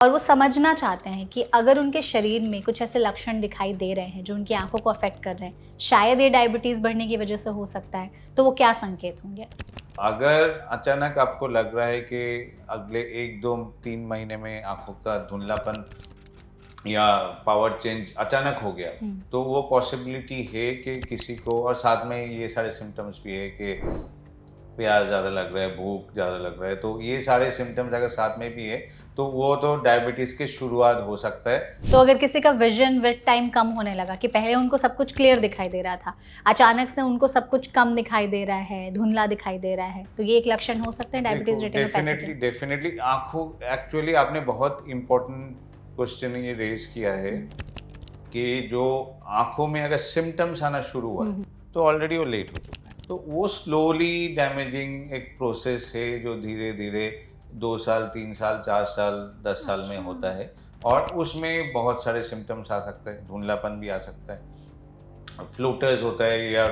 और वो समझना चाहते हैं कि अगर उनके शरीर में कुछ ऐसे लक्षण दिखाई दे रहे हैं जो उनकी आंखों को अफेक्ट कर रहे हैं, शायद ये डायबिटीज़ बढ़ने की वजह से हो सकता है, तो वो क्या संकेत होंगे? अगर अचानक आपको लग रहा है कि अगले 1, 2, 3 महीने में आँखों का धुंधलापन या पावर चेंज अचानक हो गया, हुँ। तो वो पॉसिबिलिटी है कि किसी को, और साथ में ये सारे सिम्पटम्स भी है कि प्यास ज़्यादा लग रहा है, भूख ज़्यादा लग रहा है, तो ये सारे सिम्पटम्स अगर साथ में भी है, तो वो तो डायबिटीज़ की शुरुआत हो सकता है। तो अगर किसी का विज़न विद टाइम कम होने लगा कि पहले उनको सब कुछ क्लियर दिखाई दे रहा था, अचानक से उनको सब कुछ कम दिखाई दे रहा है, धुंधला दिखाई दे रहा है, तो ये एक लक्षण हो सकते हैं देखो, डायबिटीज़ रेटिनोपैथी के? डेफ़िनेटली आँखों एक्चुअली आपने बहुत इम्पोर्टेंट क्वेश्चन ये रेज़ किया है हुँ। कि जो आँखों में अगर सिम्पटम्स आना शुरू हुआ हुँ, है, हुँ। तो ऑलरेडी वो लेट हो चुका है। तो वो स्लोली डैमेजिंग एक प्रोसेस है जो धीरे-धीरे 2 साल, 3 साल, 4 साल, 10 साल में अच्छा। होता है, और उसमें बहुत सारे सिम्पटम्स आ सकते हैं, धुंधलापन भी आ सकता है, फ्लोटर्स होता है या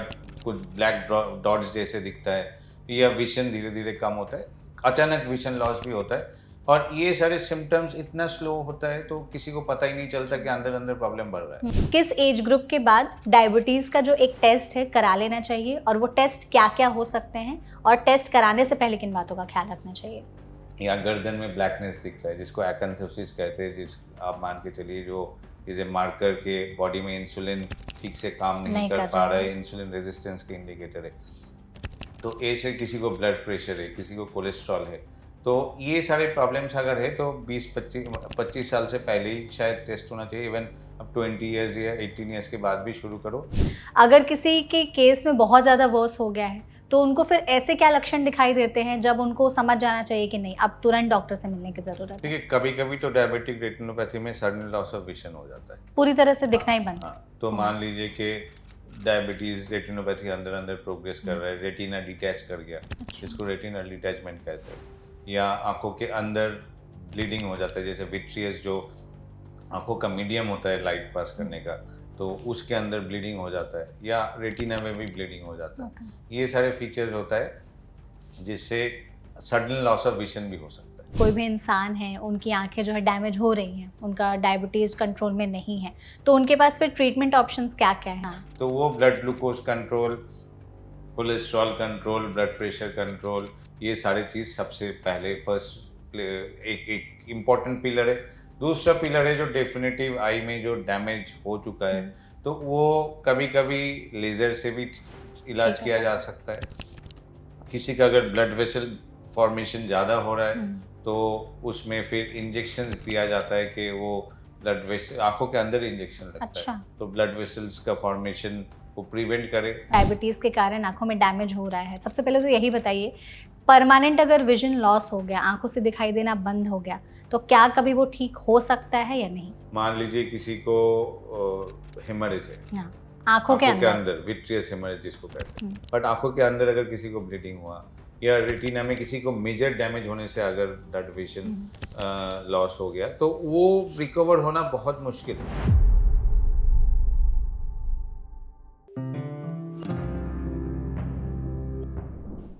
कुछ ब्लैक डॉट्स जैसे दिखता है, या विज़न धीरे-धीरे कम होता है, अचानक विज़न लॉस भी होता है, और ये सारे सिम्पटम्स इतना स्लो होता है तो किसी को पता ही नहीं चलता कि अंदर-अंदर प्रॉब्लम बढ़ रहा है। किस एज ग्रुप के बाद डायबिटीज़ का जो एक टेस्ट है करा लेना चाहिए और वो टेस्ट क्या-क्या हो सकते हैं और टेस्ट कराने से पहले किन बातों का ख्याल रखना चाहिए? या गर्दन में ब्लैकनेस दिख रहा है जिसको एकंथोसिस कहते हैं, जिस आप मान के चलिए जो इज ए मार्कर के बॉडी में इंसुलिन ठीक से काम नहीं नहीं कर कर पा रहा रहा है। है, इंसुलिन रेजिस्टेंस के इंडिकेटर है। तो ऐसे किसी को ब्लड प्रेशर है, किसी को कोलेस्ट्रॉल है, तो ये सारे प्रॉब्लम्स अगर है तो 20-25 साल से पहले ही शायद टेस्ट होना चाहिए। इवन अब 20 ईयर्स या 18 ईयर्स के बाद भी शुरू करो। अगर किसी के केस में बहुत ज़्यादा वर्स हो गया है, तो उनको फिर ऐसे क्या लक्षण दिखाई देते हैं जब उनको समझ जाना चाहिए कि नहीं, अब तुरंत डॉक्टर से मिलने की ज़रूरत है? देखिए, कभी कभी तो डायबिटिक रेटिनोपैथी में सडन लॉस ऑफ विजन हो जाता है। पूरी तरह से दिखना ही हाँ, बंद? हाँ, तो ओह! मान लीजिए कि डायबिटीज़ रेटिनोपैथी अंदर-अंदर प्रोग्रेस कर हुँ, रहा है, रेटिना डिटैच कर गया, अच्छा। जिसको रेटिनल डिटैचमेंट कहते हैं। या आँखों के अंदर ब्लीडिंग हो जाता है, जैसे विट्रियस जो आँखों का मीडियम होता है लाइट पास हुँ, करने का, तो उसके अंदर ब्लीडिंग हो जाता है, या रेटिना में भी ब्लीडिंग हो जाता ओके। है। ये सारे फीचर्स होता है, जिससे सडन लॉस ऑफ विज़न भी हो सकता है। कोई भी इंसान है, उनकी आँखें जो है डैमेज हो रही हैं, उनका डायबिटीज़ कंट्रोल में नहीं है, तो उनके पास फिर ट्रीटमेंट ऑप्शंस क्या-क्या हैं? हाँ। तो वो blood glucose control, cholesterol control, blood pressure control, ये सारी चीज़ सबसे पहले फर्स्ट एक एक इम्पॉर्टेंट पिलर है। दूसरा पिलर है जो डेफिनेटिव आई में जो डैमेज हो चुका है, हुँ, तो वो कभी-कभी लेज़र से भी इलाज ठीक है किया सर। जा सकता है। किसी का अगर ब्लड वेसल फॉर्मेशन ज़्यादा हो रहा है, हुँ, तो उसमें फिर इंजेक्शंस दिया जाता है कि वो ब्लड वेसल आँखों के अंदर इंजेक्शन लगता है, अच्छा। तो ब्लड वेसल्स का फॉर्मेशन को प्रिवेंट करे। डायबिटीज़ के कारण आँखों में डैमेज हो रहा है। सबसे पहले तो यही बताइए, परमानेंट अगर विज़न लॉस हो गया, आँखों से दिखाई देना बंद हो गया, तो क्या कभी वो ठीक हो सकता है या नहीं? मान लीजिए किसी को हेमरेज है, हाँ, आँखों के आँखों के अंदर। अंदर विट्रियस हेमरेज जिसको कहते हैं, हुँ, बट आँखों के अंदर अगर किसी को ब्लीडिंग हुआ, या रेटिना में किसी को मेजर डैमेज होने से अगर ब्लड विजन हुँ। लॉस हो गया, तो वो रिकवर होना बहुत मुश्किल है।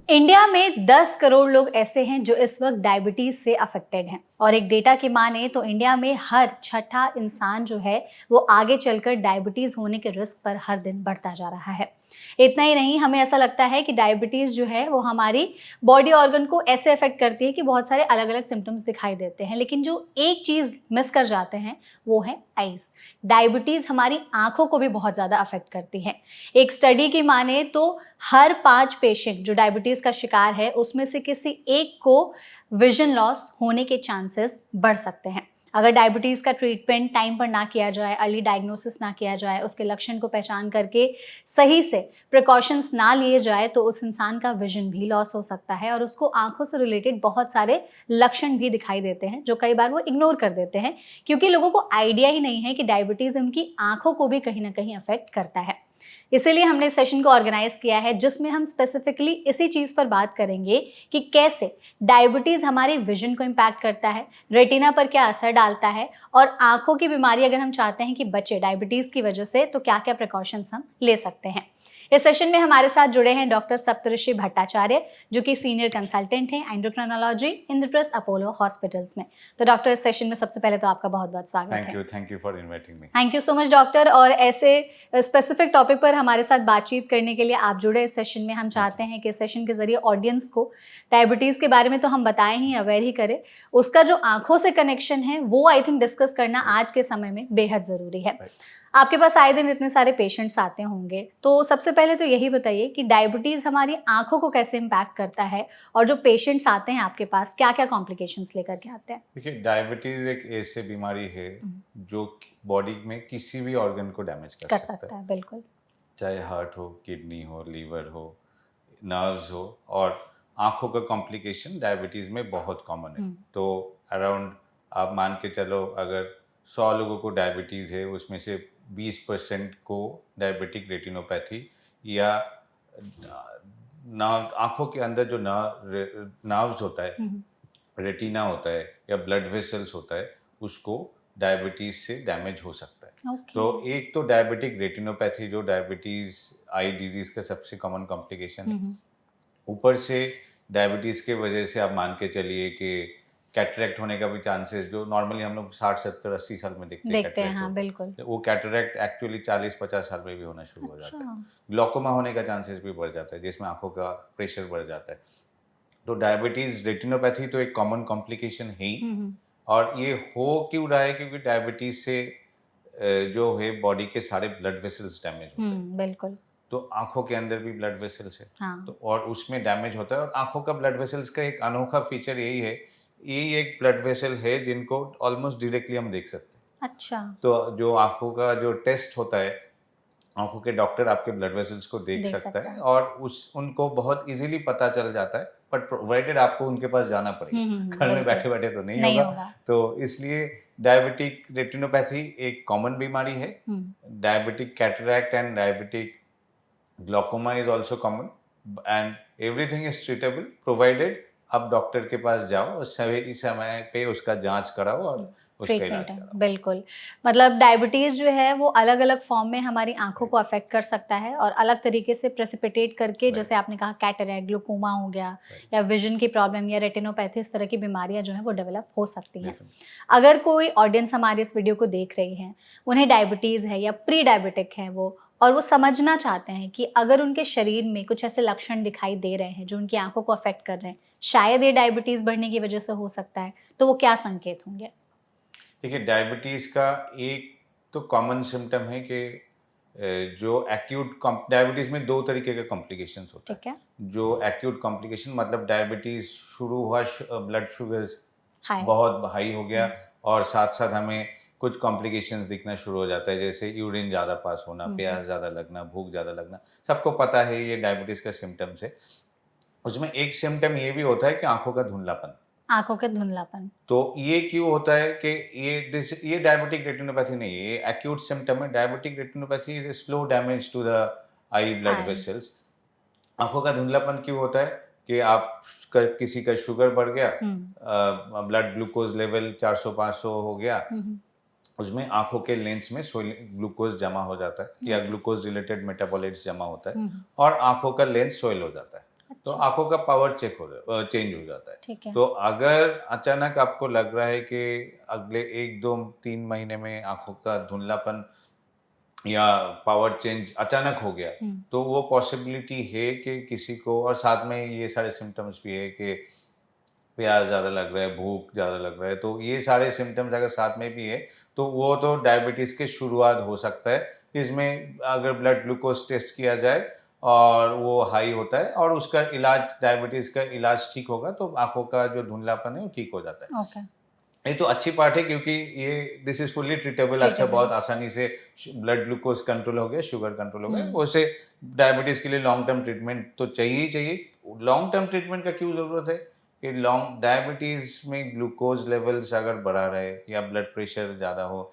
इंडिया में 10 करोड़ लोग ऐसे हैं जो इस वक्त डायबिटीज से अफेक्टेड हैं और एक डेटा की माने तो इंडिया में हर छठा इंसान जो है वो आगे चलकर डायबिटीज होने के रिस्क पर हर दिन बढ़ता जा रहा है। इतना ही नहीं, हमें ऐसा लगता है कि डायबिटीज जो है वो हमारी बॉडी ऑर्गन को ऐसे अफेक्ट करती है कि बहुत सारे अलग अलग सिम्टम्स दिखाई देते हैं, लेकिन जो एक चीज़ मिस कर जाते हैं वो है आइज। डायबिटीज हमारी आंखों को भी बहुत ज़्यादा अफेक्ट करती है। एक स्टडी की माने तो हर 5 पेशेंट जो डायबिटीज़ का शिकार है उसमें से किसी एक को विजन लॉस होने के चांसेस बढ़ सकते हैं। अगर डायबिटीज़ का ट्रीटमेंट टाइम पर ना किया जाए, अर्ली डायग्नोसिस ना किया जाए, उसके लक्षण को पहचान करके सही से प्रिकॉशंस ना लिए जाए, तो उस इंसान का विजन भी लॉस हो सकता है और उसको आंखों से रिलेटेड बहुत सारे लक्षण भी दिखाई देते हैं जो कई बार वो इग्नोर कर देते हैं, क्योंकि लोगों को आइडिया ही नहीं है कि डायबिटीज़ उनकी आंखों को भी कहीं ना कहीं अफेक्ट करता है। इसीलिए हमने इस सेशन को ऑर्गेनाइज किया है जिसमें हम स्पेसिफिकली इसी चीज़ पर बात करेंगे कि कैसे डायबिटीज़ हमारे विजन को इम्पैक्ट करता है, रेटिना पर क्या असर डालता है और आंखों की बीमारी अगर हम चाहते हैं कि बचे डायबिटीज़ की वजह से, तो क्या क्या प्रिकॉशंस हम ले सकते हैं। इस सेशन में हमारे साथ जुड़े हैं डॉक्टर सप्तऋषि भट्टाचार्य, जो कि सीनियर कंसल्टेंट हैं एंडोक्राइनोलॉजी इंद्रप्रस्थ अपोलो हॉस्पिटल्स में। तो डॉक्टर, इस सेशन में सबसे पहले तो आपका बहुत बहुत स्वागत है। Thank you for inviting me. Thank you so much doctor. और ऐसे स्पेसिफिक टॉपिक पर हमारे साथ बातचीत करने के लिए आप जुड़े इस सेशन में। हम चाहते हैं कि इस सेशन के जरिए ऑडियंस को डायबिटीज़ के बारे में तो हम बताएं ही, अवेयर ही करें, उसका जो आंखों से कनेक्शन है वो आई थिंक डिस्कस करना आज के समय में बेहद ज़रूरी है। आपके पास आए दिन इतने सारे पेशेंट्स आते होंगे, तो सबसे पहले तो यही बताइए कि डायबिटीज़ हमारी आंखों को कैसे इम्पैक्ट करता है, और जो पेशेंट्स आते हैं आपके पास क्या क्या कॉम्प्लिकेशंस लेकर के आते हैं? देखिए, डायबिटीज एक ऐसी बीमारी है जो बॉडी में किसी भी ऑर्गन को डैमेज कर सकता है। बिल्कुल। चाहे हार्ट हो, किडनी हो, लीवर हो, नर्व्स हो, और आंखों का कॉम्प्लिकेशन डायबिटीज में बहुत कॉमन है। तो अराउंड आप मान के चलो, अगर 100 लोगों को डायबिटीज है, उसमें से 20% को डायबिटिक रेटिनोपैथी या आंखों के अंदर जो नर्व्स होता है, रेटिना होता है या ब्लड वेसल्स होता है, उसको डायबिटीज से डैमेज हो सकता है। तो एक तो डायबिटिक रेटिनोपैथी जो डायबिटीज आई डिजीज का सबसे कॉमन कॉम्प्लिकेशन है। ऊपर से डायबिटीज के वजह से आप मान के चलिए कि कैटरेक्ट होने का भी चांसेस, जो नॉर्मली हम लोग 60 70 80 साल में देखते हैं, हाँ, बिल्कुल। वो कैटरेक्ट एक्चुअली 40 50 साल में भी होना शुरू हो जाता है। ग्लॉकोमा होने का चांसेस भी बढ़ जाता है, जिसमें आंखों का प्रेशर बढ़ जाता है। तो डायबिटीज रेटिनोपैथी तो एक कॉमन कॉम्प्लिकेशन है ही। और ये हो क्यों रहा है? क्योंकि डायबिटीज से जो है बॉडी के सारे ब्लड वेसल्स डैमेज होते हैं। बिल्कुल। तो आंखों के अंदर भी ब्लड वेसल्स है। हाँ। तो और उसमें डैमेज होता है। और आंखों का ब्लड वेसल्स का एक अनोखा फीचर यही है, यही एक ब्लड वेसल है जिनको ऑलमोस्ट डायरेक्टली हम देख सकते हैं। अच्छा। तो जो आंखों का जो टेस्ट होता है, आंखों के डॉक्टर आपके ब्लड वेसल्स को देख सकता है, और उनको बहुत इजीली पता चल जाता है, बट प्रोवाइडेड आपको उनके पास जाना पड़ेगा। घर में बैठे बैठे तो नहीं होगा। तो इसलिए डायबिटिक रेटिनोपैथी एक कॉमन बीमारी है। Diabetic cataract and diabetic glaucoma is also common, and everything is treatable provided आप डॉक्टर के पास जाओ और सही समय पे उसका जांच कराओ और उसका इलाज कराओ। बिल्कुल। मतलब डायबिटीज़ जो है वो अलग अलग फॉर्म में हमारी आंखों को अफेक्ट कर सकता है, और अलग तरीके से प्रेसिपिटेट करके, जैसे आपने कहा कैटरैक्ट, ग्लूकोमा हो गया, या विजन की प्रॉब्लम या रेटिनोपैथी, इस तरह की बीमारियां जो है वो डेवलप हो सकती हैं। अगर कोई ऑडियंस हमारे इस वीडियो को देख रही है, उन्हें डायबिटीज़ है या प्री डायबिटिक है वो, और वो समझना चाहते हैं कि अगर उनके शरीर में कुछ ऐसे लक्षण दिखाई दे रहे हैं जो उनकी आंखों को अफेक्ट कर रहे हैं, शायद ये डायबिटीज़ बढ़ने की वजह से हो सकता है, तो वो क्या संकेत होंगे? देखिए, डायबिटीज का एक तो कॉमन सिम्टम है कि जो एक्यूट डायबिटीज में 2 तरीके के कॉम्प्लिकेशंस होता है। जो एक्यूट कॉम्प्लिकेशन मतलब डायबिटीज शुरू हुआ, ब्लड शुगर बहुत हाई हो गया, और साथ साथ हमें कुछ कॉम्प्लिकेशंस दिखना शुरू हो जाता है, जैसे यूरिन ज़्यादा पास होना, प्यास ज़्यादा लगना, भूख ज़्यादा लगना। सबको पता है ये डायबिटीज का सिम्टम्स है। उसमें एक सिम्टम ये भी होता है कि आंखों का धुंधलापन। आंखों के धुंधलापन। तो ये क्यों होता है कि ये डायबिटिक रेटिनोपैथी नहीं है, ये एक्यूट सिम्टम है। Diabetic retinopathy is slow damage to the eye blood vessels. आंखों का धुंधलापन क्यों होता है कि किसी का शुगर बढ़ गया, ब्लड ग्लूकोज लेवल 400-500 हो गया, उसमें आंखों के लेंस में ग्लूकोज जमा हो जाता है, या ग्लूकोज रिलेटेड मेटाबॉलाइट्स जमा होता है, और आंखों का लेंस सोइल हो जाता है। तो आंखों का पावर चेंज हो जाता है। तो अगर अचानक आपको लग रहा है कि अगले 1-2-3 महीने में आंखों का धुंधलापन या पावर चेंज अचानक हो गया, तो वो पॉसिबिलिटी है कि किसी को, और साथ में ये सारे सिम्टम्स भी है कि प्यास ज़्यादा लग रहा है, भूख ज़्यादा लग रहा है, तो ये सारे सिम्टम्स अगर साथ में भी है तो वो तो डायबिटीज़ के शुरुआत हो सकता है। इसमें अगर ब्लड ग्लूकोज टेस्ट किया जाए और वो हाई होता है, और उसका इलाज, डायबिटीज़ का इलाज ठीक होगा, तो आंखों का जो धुंधलापन है वो ठीक हो जाता है। ये तो अच्छी पार्ट है, क्योंकि ये दिस इज फुल्ली ट्रीटेबल। अच्छा, बहुत आसानी से ब्लड ग्लूकोज कंट्रोल हो गया, शुगर कंट्रोल हो गया। उससे डायबिटीज़ के लिए लॉन्ग टर्म ट्रीटमेंट तो चाहिए ही चाहिए। लॉन्ग टर्म ट्रीटमेंट का क्यों ज़रूरत है कि लॉन्ग डायबिटीज़ में ग्लूकोज लेवल्स अगर बढ़ा रहे, या ब्लड प्रेशर ज़्यादा हो,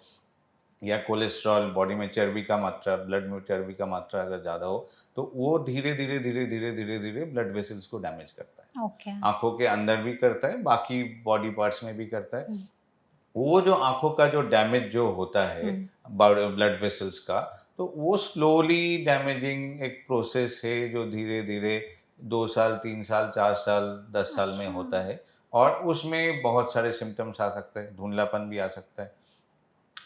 या कोलेस्ट्रॉल, बॉडी में चर्बी का मात्रा, ब्लड में चर्बी का मात्रा अगर ज़्यादा हो, तो वो धीरे धीरे ब्लड वेसल्स को डैमेज करता है। आंखों के अंदर भी करता है, बाकी बॉडी पार्ट्स में भी करता है। वो जो आंखों का जो डैमेज जो होता है ब्लड वेसल्स का, तो वो स्लोली डैमेजिंग एक प्रोसेस है जो धीरे धीरे 2 साल 3 साल 4 साल 10 साल में अच्छा। होता है, और उसमें बहुत सारे सिम्टम्स आ सकते हैं, धुंधलापन भी आ सकता है,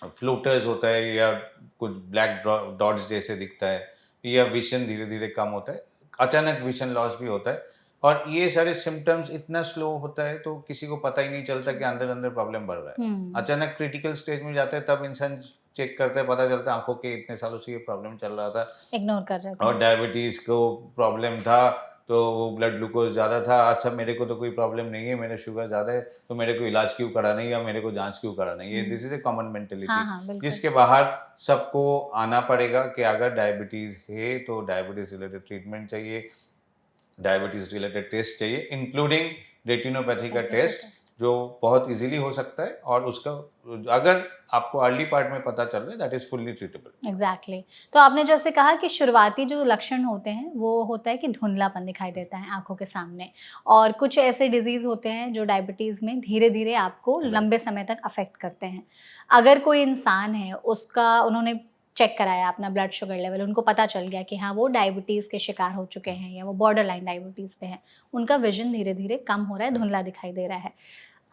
फ्लोटर्स होता है या कुछ ब्लैक डॉट्स जैसे दिखता है, या विजन धीरे धीरे कम होता है, अचानक विजन लॉस भी होता है, और ये सारे सिम्टम्स इतना स्लो होता है तो किसी को पता ही नहीं चलता कि अंदर अंदर प्रॉब्लम बढ़ रहा है। हम्म। अचानक क्रिटिकल स्टेज में जाता है तब इंसान चेक करता है, पता चलता है आंखों के इतने सालों से ये प्रॉब्लम चल रहा था, इग्नोर कर रहे थे। और डायबिटीज को प्रॉब्लम था, तो वो ब्लड ग्लूकोज ज़्यादा था, अच्छा मेरे को तो कोई प्रॉब्लम नहीं है, मेरा शुगर ज़्यादा है, तो मेरे को इलाज क्यों करा नहीं, या मेरे को जांच क्यों करा नहीं, ये दिस इज ए कॉमन हाँ मेंटेलिटी हाँ बिल्कुल। जिसके बाहर सबको आना पड़ेगा कि अगर डायबिटीज़ है तो डायबिटीज़ रिलेटेड ट्रीटमेंट चाहिए, डायबिटीज रिलेटेड टेस्ट चाहिए, इंक्लूडिंग रेटिनोपैथी का टेस्ट, जो बहुत इजीली हो सकता है, और उसका अगर आपको अर्ली पार्ट में पता चल रहा है that is fully treatable. Exactly तो आपने जैसे कहा कि शुरुआती जो लक्षण होते हैं वो होता है कि धुंधलापन दिखाई देता है आंखों के सामने, और कुछ ऐसे डिजीज होते हैं जो डायबिटीज में धीरे धीरे आपको Right. लंबे समय तक अफेक्ट करते हैं। अगर कोई इंसान है उसका उन्होंने चेक कराया अपना ब्लड शुगर लेवल, उनको पता चल गया कि हाँ वो डायबिटीज़ के शिकार हो चुके हैं या वो बॉर्डर लाइन डायबिटीज़ पे हैं, उनका विजन धीरे धीरे कम हो रहा है, धुंधला दिखाई दे रहा है,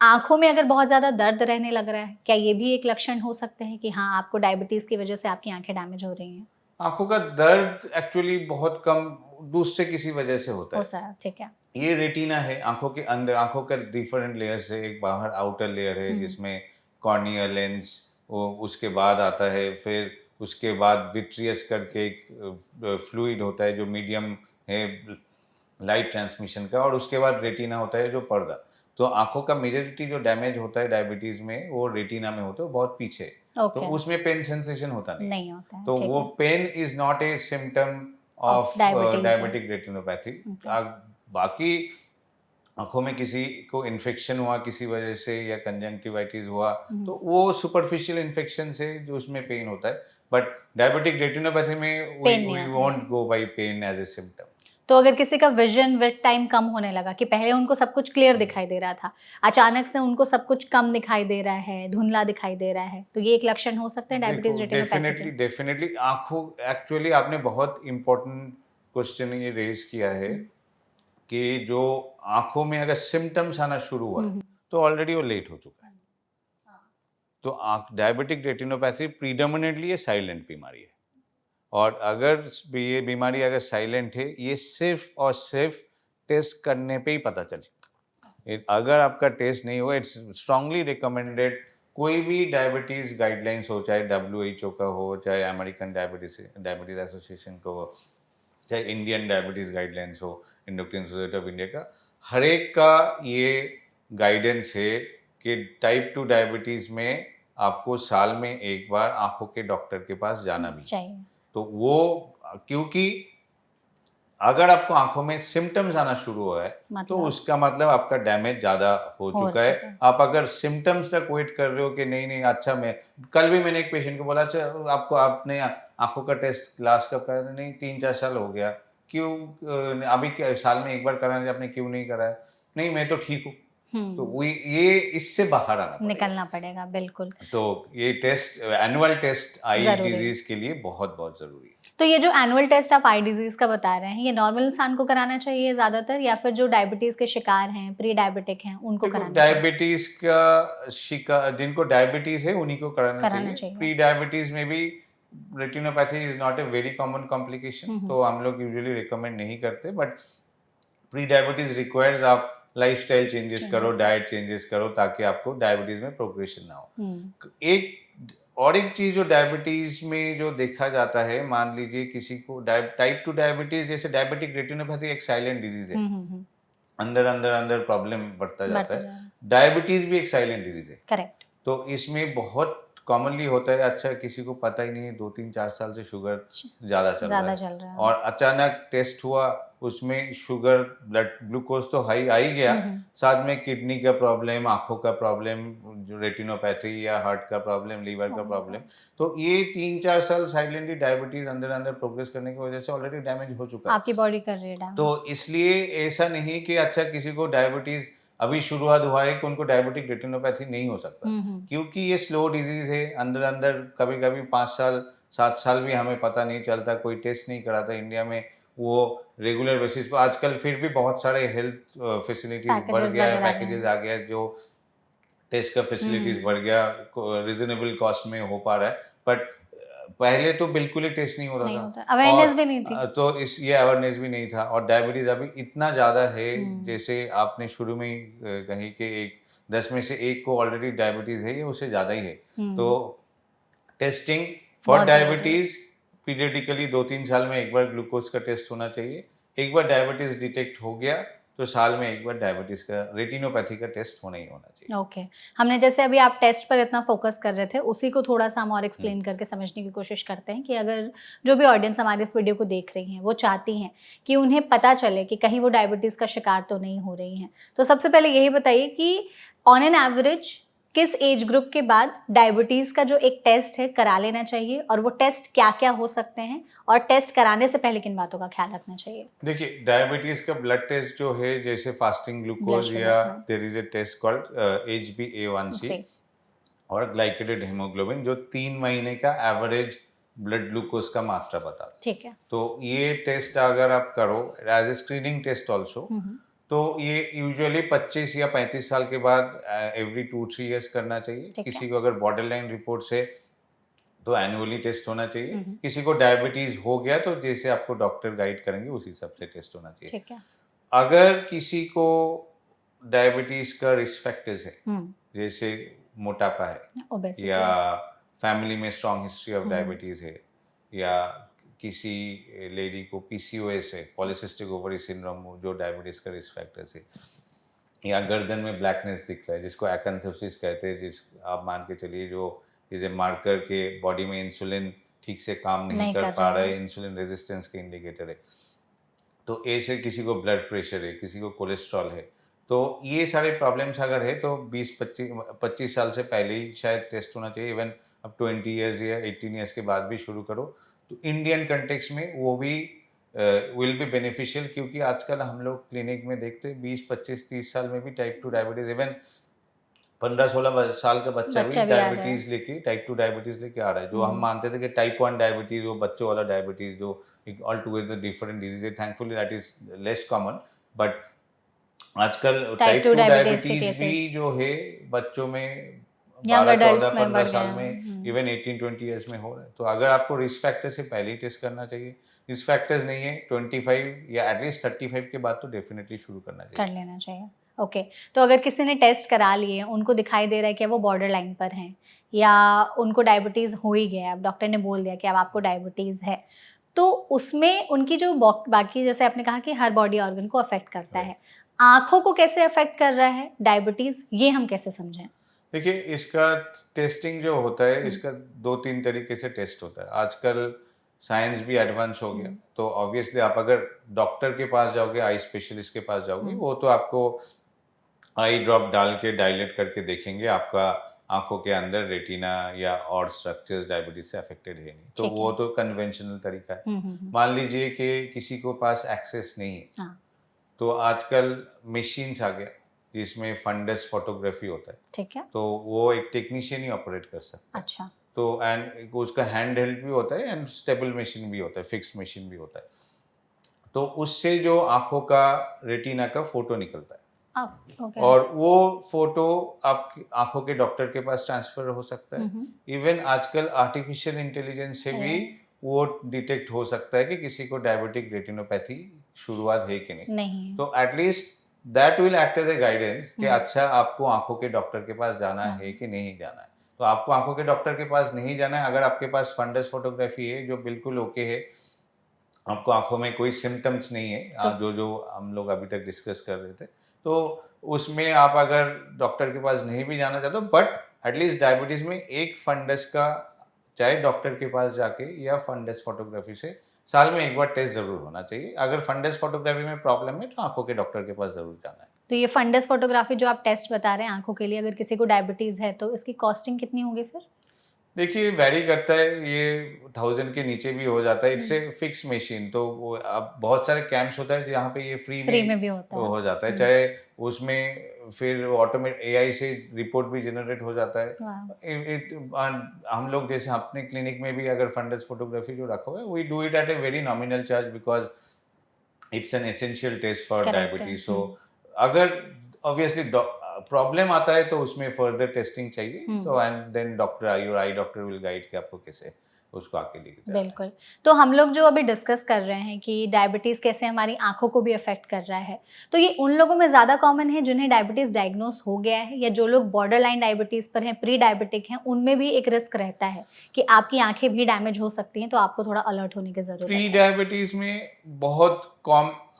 आँखों में अगर बहुत ज़्यादा दर्द रहने लग रहा है, क्या ये भी एक लक्षण हो सकते हैं कि हाँ, आपको डायबिटीज़ की वजह से आपकी आँखें डैमेज हो रही हैं? आंखों का दर्द एक्चुअली बहुत कम दूसरे किसी वजह से होता हो है। सकता है, ठीक है। ये रेटिना है, आंखों के अंदर, आंखों का डिफरेंट लेयर्स है, एक बाहर आउटर लेयर है हुँ, जिसमें कॉर्निया लेंस, वो उसके बाद आता है, फिर उसके बाद विट्रियस करके एक फ्लूइड होता है जो मीडियम है लाइट ट्रांसमिशन का, और उसके बाद रेटिना होता है जो पर्दा। तो आंखों का मेजॉरिटी जो डैमेज होता है डायबिटीज में वो रेटिना में होता है, वो बहुत पीछे है। तो ओके, उसमें पेन सेंसेशन होता नहीं है। नहीं होता है, तो ठीक वो है। Pain is not a symptom of of diabetes है, डायबिटिक रेटिनोपैथी। ओके। बाकी आंखों में किसी को इन्फेक्शन हुआ किसी वजह से, या कंजंक्टिवाइटिस हुआ, हुँ, तो वो सुपरफिशियल इन्फेक्शन से जो उसमें पेन होता है, बट डायबिटिक रेटिनोपैथी में वी पेन नहीं वी होता है। Won't go by pain as a symptom. तो अगर किसी का विज़न विद टाइम कम होने लगा कि पहले उनको सब कुछ क्लियर दिखाई दे रहा था, अचानक से उनको सब कुछ कम दिखाई दे रहा है, धुंधला दिखाई दे रहा है, तो ये एक लक्षण हो सकते हैं देखो डायबिटीज़ रेटिनोपैथी के? डेफिनेटली डेफिनेटली आंखों, एक्चुअली आपने बहुत इम्पोर्टेंट क्वेश्चन ये रेज किया है हुँ, कि जो आंखों में अगर सिम्टम्स आना शुरू हुआ हुँ, है हुँ। तो ऑलरेडी वो लेट हो चुका है। तो आंख डायबिटिक रेटिनोपैथी प्रीडोमिनेटली ये साइलेंट बीमारी है, और अगर ये बीमारी अगर साइलेंट है, ये सिर्फ और सिर्फ टेस्ट करने पे ही पता चले। अगर आपका टेस्ट नहीं हुआ, इट्स स्ट्रांगली रिकमेंडेड, कोई भी डायबिटीज गाइडलाइंस हो, चाहे WHO का हो, चाहे अमेरिकन डायबिटीज एसोसिएशन का हो, चाहे इंडियन डायबिटीज गाइडलाइंस हो, इंडोक्राइन सोसाइटी ऑफ इंडिया का, हर एक का ये गाइडेंस है कि टाइप 2 डायबिटीज में आपको साल में एक बार आंखों के डॉक्टर के पास जाना भी चाहिए। चाहिए, तो वो, क्योंकि अगर आपको आंखों में सिम्टम्स आना शुरू हुआ है तो मतलब उसका मतलब आपका डैमेज ज़्यादा हो हो चुका है। चुका है। आप अगर सिम्टम्स तक वेट कर रहे हो कि नहीं नहीं अच्छा, मैं कल भी मैंने एक पेशेंट को बोला, अच्छा आपको आपने आंखों का टेस्ट लास्ट कब कराया? नहीं 3-4 साल हो गया। क्यों अभी साल में एक बार कराने आपने क्यों नहीं कराया? नहीं मैं तो ठीक हूँ। तो हुँ, वो ये इससे बाहर आना पड़ेगा। निकलना पड़ेगा, बिल्कुल, तो ये टेस्ट, एनुअल टेस्ट आई ज़रूरी है। डिजीज के लिए बहुत बहुत जरूरी है। तो ये जो एनुअल टेस्ट आप आई डिज़ीज़ का बता रहे हैं, ये नॉर्मल इंसान को कराना चाहिए ज़्यादातर या फिर जो डायबिटीज़ के शिकार हैं, प्री डायबिटिक हैं, उनको देखो कराना चाहिए? डायबिटीज का शिकार, जिनको डायबिटीज है उन्हीं को कराना कराना चाहिए। चाहिए। प्री डायबिटीज में भी retinopathy is not a very common complication, hmm, hmm. तो हम लोग यूजुअली रिकमेंड नहीं करते, बट प्री डायबिटीज रिक्वायर्स आप लाइफस्टाइल चेंजेस करो, चेंजेस का। डाइट चेंजेस करो, ताकि आपको डायबिटीज में प्रोग्रेशन ना हो। हुँ, एक और एक चीज जो डायबिटीज में जो देखा जाता है, मान लीजिए किसी को टाइप 2 डायबिटीज, जैसे डायबिटिक रेटिनोपैथी एक साइलेंट डिजीज है, हुँ, हुँ, हुँ, अंदर अंदर अंदर प्रॉब्लम बढ़ता जाता बढ़ता है। जा रहा है। डायबिटीज भी एक साइलेंट डिजीज है। करेक्ट, तो इसमें बहुत कॉमनली होता है, अच्छा किसी को पता ही नहीं है 2-3-4 साल से शुगर ज़्यादा चल रहा ज़्यादा है, चल रहा है। और अचानक टेस्ट हुआ, उसमें शुगर ब्लड ग्लूकोज तो हाई आ ही गया, हुँ, हुँ, साथ में किडनी का प्रॉब्लम, आंखों का प्रॉब्लम, जो रेटिनोपैथी या हार्ट का प्रॉब्लम, लीवर का ओह प्रॉब्लम। गॉड! तो ये 3-4 साल साइलेंटली डायबिटीज अंदर अंदर प्रोग्रेस करने की वजह से ऑलरेडी डैमेज हो चुका है। आपकी बॉडी कर रही है तो डैमेज। इसलिए ऐसा नहीं कि अच्छा किसी को डायबिटीज अभी शुरुआत हुआ है कि उनको डायबिटिक रेटिनोपैथी नहीं हो सकता, हुँ, हुँ, क्योंकि ये स्लो डिजीज है, अंदर अंदर कभी कभी 5 साल 7 साल भी हमें पता नहीं चलता, कोई टेस्ट नहीं कराता इंडिया में, वो रेगुलर बेसिस पर। आजकल फिर भी बहुत सारे हेल्थ फैसिलिटीज बढ़ पैकेजेस गया है, वगैरह आ गए पैकेजेस हैं। आ गया, जो टेस्ट का फैसिलिटीज बढ़ गया, रिजनेबल कॉस्ट में हो पा रहा है। बट पहले तो बिल्कुल ही टेस्ट नहीं होता नहीं था, होता, अवेयरनेस और भी नहीं थी। तो इस ये अवेयरनेस भी नहीं था। और डायबिटीज अभी इतना ज़्यादा है, हम्म। जैसे आपने शुरू में ही कही कि एक 10 में से एक को ऑलरेडी डायबिटीज है, ये उससे ज़्यादा ही है। तो हम्म। टेस्टिंग फॉर बहुत जरूरी है। डायबिटीज पीरियडिकली 2-3 साल में एक बार ग्लूकोज का टेस्ट होना चाहिए। एक बार डायबिटीज डिटेक्ट हो गया तो साल में एक बार डायबिटीज का रेटिनोपैथी का टेस्ट होना ही होना चाहिए। ओके। हमने जैसे अभी आप टेस्ट पर इतना फोकस कर रहे थे, उसी को थोड़ा सा हम और एक्सप्लेन करके समझने की कोशिश करते हैं कि अगर जो भी ऑडियंस हमारे इस वीडियो को देख रही हैं वो चाहती हैं कि उन्हें पता चले कि कहीं वो डायबिटीज़ का शिकार तो नहीं हो रही हैं, तो सबसे पहले यही बताइए कि ऑन एन एवरेज किस एज ग्रुप के बाद डायबिटीज़ का जो एक टेस्ट है करा लेना चाहिए, और वो टेस्ट क्या क्या हो सकते हैं, और टेस्ट कराने से पहले किन बातों का ख्याल रखना चाहिए? देखिए, डायबिटीज का ब्लड टेस्ट जो है, जैसे फास्टिंग ब्लड ग्लूकोज, शुगर, या हाँ। There is a test called HbA1c जी। और ग्लाइकेटेड हीमोग्लोबिन, जो 3 महीने का एवरेज ब्लड ग्लूकोज का मात्रा बताता है। ठीक है। तो ये टेस्ट अगर आप करो as a screening test also, तो ये यूजुअली 25 या 35 साल के बाद एवरी 2-3 ईयर्स करना चाहिए। ठीक है। किसी को अगर बॉर्डरलाइन रिपोर्ट है तो एनुअली टेस्ट होना चाहिए। हम्म। किसी को डायबिटीज हो गया तो जैसे आपको डॉक्टर गाइड करेंगे उसी हिसाब से टेस्ट होना चाहिए। ठीक है। अगर किसी को डायबिटीज का रिस्क फैक्टर्स है, जैसे मोटापा है, ओबेसिटी। या फैमिली में स्ट्रॉन्ग हिस्ट्री ऑफ डायबिटीज है, या किसी लेडी को PCOS है, पॉलीसिस्टिक ओवरी सिंड्रोम, जो डायबिटीज का रिस्क फैक्टर्स है, या गर्दन में ब्लैकनेस दिख रहा है जिसको एकेंथोसिस कहते हैं, जिस आप मान के चलिए जो जैसे मार्कर के बॉडी में इंसुलिन ठीक से काम नहीं कर पा रहा है, इंसुलिन रेजिस्टेंस के इंडिकेटर है। तो ऐसे किसी को ब्लड प्रेशर है, किसी को कोलेस्ट्रॉल है, तो ये सारे प्रॉब्लम्स अगर है तो 20-25 साल से पहले ही शायद टेस्ट होना चाहिए। इवन अब 20 ईयर्स या 18 ईयर्स के बाद भी शुरू करो तो इंडियन कंटेक्स में वो भी विल बी बेनिफिशियल, क्योंकि आजकल हम लोग क्लिनिक में देखते हैं 20-25-30 साल में भी टाइप 2 डायबिटीज, इवन 15-16 साल का बच्चा भी बच्चा भी आ रहा है। डायबिटीज लेके, टाइप 2 डायबिटीज लेके आ रहा है। जो हम मानते थे कि टाइप 1 डायबिटीज वो बच्चों वाला डायबिटीज, जो एक ऑल टुगेदर डिफरेंट डिजीज है, thankfully that is less common. But आजकल टाइप 2 डायबिटीज भी जो है बच्चों में यंग 12, एडल्ट्स 14, में 15 बढ़ साल गया। में, इवन 18-20 ईयर्स में हो रहा है। तो अगर आपको रिस्क फैक्टर से पहले ही टेस्ट करना चाहिए, रिस्क फैक्टर्स नहीं है 25 या एटलीस्ट 35 के बाद तो डेफिनेटली शुरू करना चाहिए, कर लेना चाहिए। ओके। तो अगर किसी ने टेस्ट करा लिए, उनको दिखाई दे रहा है कि वो बॉर्डर लाइन पर हैं, या उनको डायबिटीज़ हो ही गया, अब डॉक्टर ने बोल दिया कि अब आपको डायबिटीज़ है, तो उसमें उनकी जो बाकी, जैसे आपने कहा कि हर बॉडी ऑर्गन को अफेक्ट करता है, आँखों को कैसे अफेक्ट कर रहा है डायबिटीज़, ये हम कैसे समझें? देखिए, इसका टेस्टिंग जो होता है, इसका 2-3 तरीके से टेस्ट होता है। आजकल साइंस भी एडवांस हो गया, तो ऑब्वियसली आप अगर डॉक्टर के पास जाओगे, आई स्पेशलिस्ट के पास जाओगे, वो तो आपको आई ड्रॉप डाल के डायलेट करके देखेंगे आपका आंखों के अंदर रेटिना या और स्ट्रक्चर्स डायबिटीज से अफेक्टेड है नहीं, तो वो तो कन्वेंशनल तरीका है। मान लीजिए कि किसी को पास एक्सेस नहीं है, हाँ। तो आजकल मशीन्स आ गया जिसमें फंडस फोटोग्राफी होता है। ठीक है। तो वो एक टेक्नीशियन ही ऑपरेट कर सकता है। अच्छा। तो एंड उसका हैंड हेल्ड भी होता है एंड स्टेबल मशीन भी होता है, फिक्स मशीन भी होता है। तो उससे जो आंखों का रेटिना का फोटो निकलता है, ओके। और वो फोटो आपकी आंखों के डॉक्टर के पास ट्रांसफर हो सकता है। इवन आजकल आर्टिफिशियल इंटेलिजेंस से भी वो डिटेक्ट हो सकता है कि किसी को डायबिटिक रेटिनोपैथी शुरुआत है कि नहीं। तो at least that will act as a guidance कि अच्छा आपको आंखों के डॉक्टर के पास जाना है कि नहीं जाना है। तो आपको आंखों के डॉक्टर के पास नहीं जाना है अगर आपके पास फंडस फोटोग्राफी है जो बिल्कुल ओके है, आपको आंखों में कोई सिम्टम्स नहीं है, जो जो हम लोग अभी तक डिस्कस कर रहे थे, तो उसमें आप अगर डॉक्टर के पास नहीं भी जाना चाहते हो, बट एटलीस्ट डायबिटीज में एक फंडस का, चाहे डॉक्टर के पास जाके या फंडस फोटोग्राफी से साल में एक बार टेस्ट जरूर होना चाहिए। अगर फंडस फोटोग्राफी में प्रॉब्लम है तो आंखों के डॉक्टर के पास जरूर जाना है। तो ये फंडस फोटोग्राफी जो आप टेस्ट बता रहे हैं आंखों के लिए, अगर किसी को डायबिटीज है तो इसकी कॉस्टिंग कितनी होगी फिर? देखिए वैरी करता है, ये 1000 के नीचे भी हो जाता है। इट्स ए फिक्स मशीन, तो वो अब बहुत सारे कैंप्स होता है जहाँ पे ये फ्री फ्री में में भी होता है। हो जाता है, चाहे उसमें फिर ऑटोमेट एआई से रिपोर्ट भी जनरेट हो जाता है। वाह! हम लोग जैसे अपने क्लिनिक में भी अगर फंडस फोटोग्राफी जो रखा हुआ है, we do it at a very nominal charge because it's an essential test for correct है। डायबिटीज। सो अगर ऑब्वियसली प्रॉब्लम आता है तो उसमें फर्दर टेस्टिंग चाहिए, तो and then doctor, your eye doctor will guide कि आपको कैसे उसको आके लेके जाना है। बिल्कुल। तो हम लोग जो अभी डिस्कस कर रहे हैं कि डायबिटीज़ कैसे हमारी आँखों को भी अफ़ेक्ट कर रहा है, तो ये उन लोगों में ज़्यादा कॉमन है जिन्हें डायबिटीज़ डायग्नोज़ हो गया है, या जो लोग बॉर्डरलाइन डायबिटीज़ पर हैं, प्री डायबिटिक हैं, उनमें भी एक रिस्क रहता है कि आपकी आँखें भी डैमेज हो सकती हैं, तो आपको थोड़ा अलर्ट होने की ज़रूरत प्री है? डायबिटीज में बहुत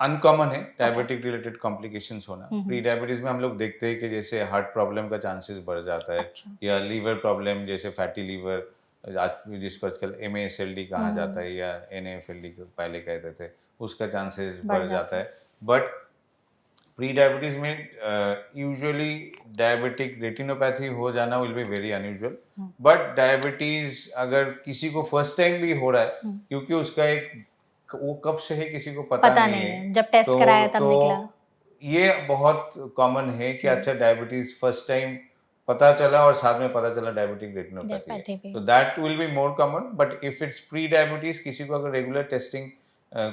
अनकॉमन है डायबिटिक रिलेटेड कॉम्प्लिकेशंस होना। प्री डायबिटीज में हम लोग देखते हैं कि जैसे हार्ट प्रॉब्लम का चांसेस बढ़ जाता है, अच्छा। या लीवर प्रॉब्लम जैसे फैटी लीवर, जिसको आजकल MASLD कहा जाता है या NAFLD पहले कहते थे, उसका चांसेस बढ़ बढ़ जाता जाता है। बट प्री डायबिटीज में यूजुअली डायबिटिक रेटिनोपैथी हो जाना will be very unusual. But diabetes अगर किसी को फर्स्ट टाइम भी हो रहा है, क्योंकि उसका एक वो कब से है किसी को पता पता नहीं नहीं है, है, जब टेस्ट कराया तब निकला। ये बहुत कॉमन है कि अच्छा डायबिटीज फर्स्ट टाइम पता चला और साथ में पता चला डायबिटिक रेटिनोपैथी है, डायबिटी भी। तो that will be more common. But if it's pre diabetes, किसी को अगर रेगुलर टेस्टिंग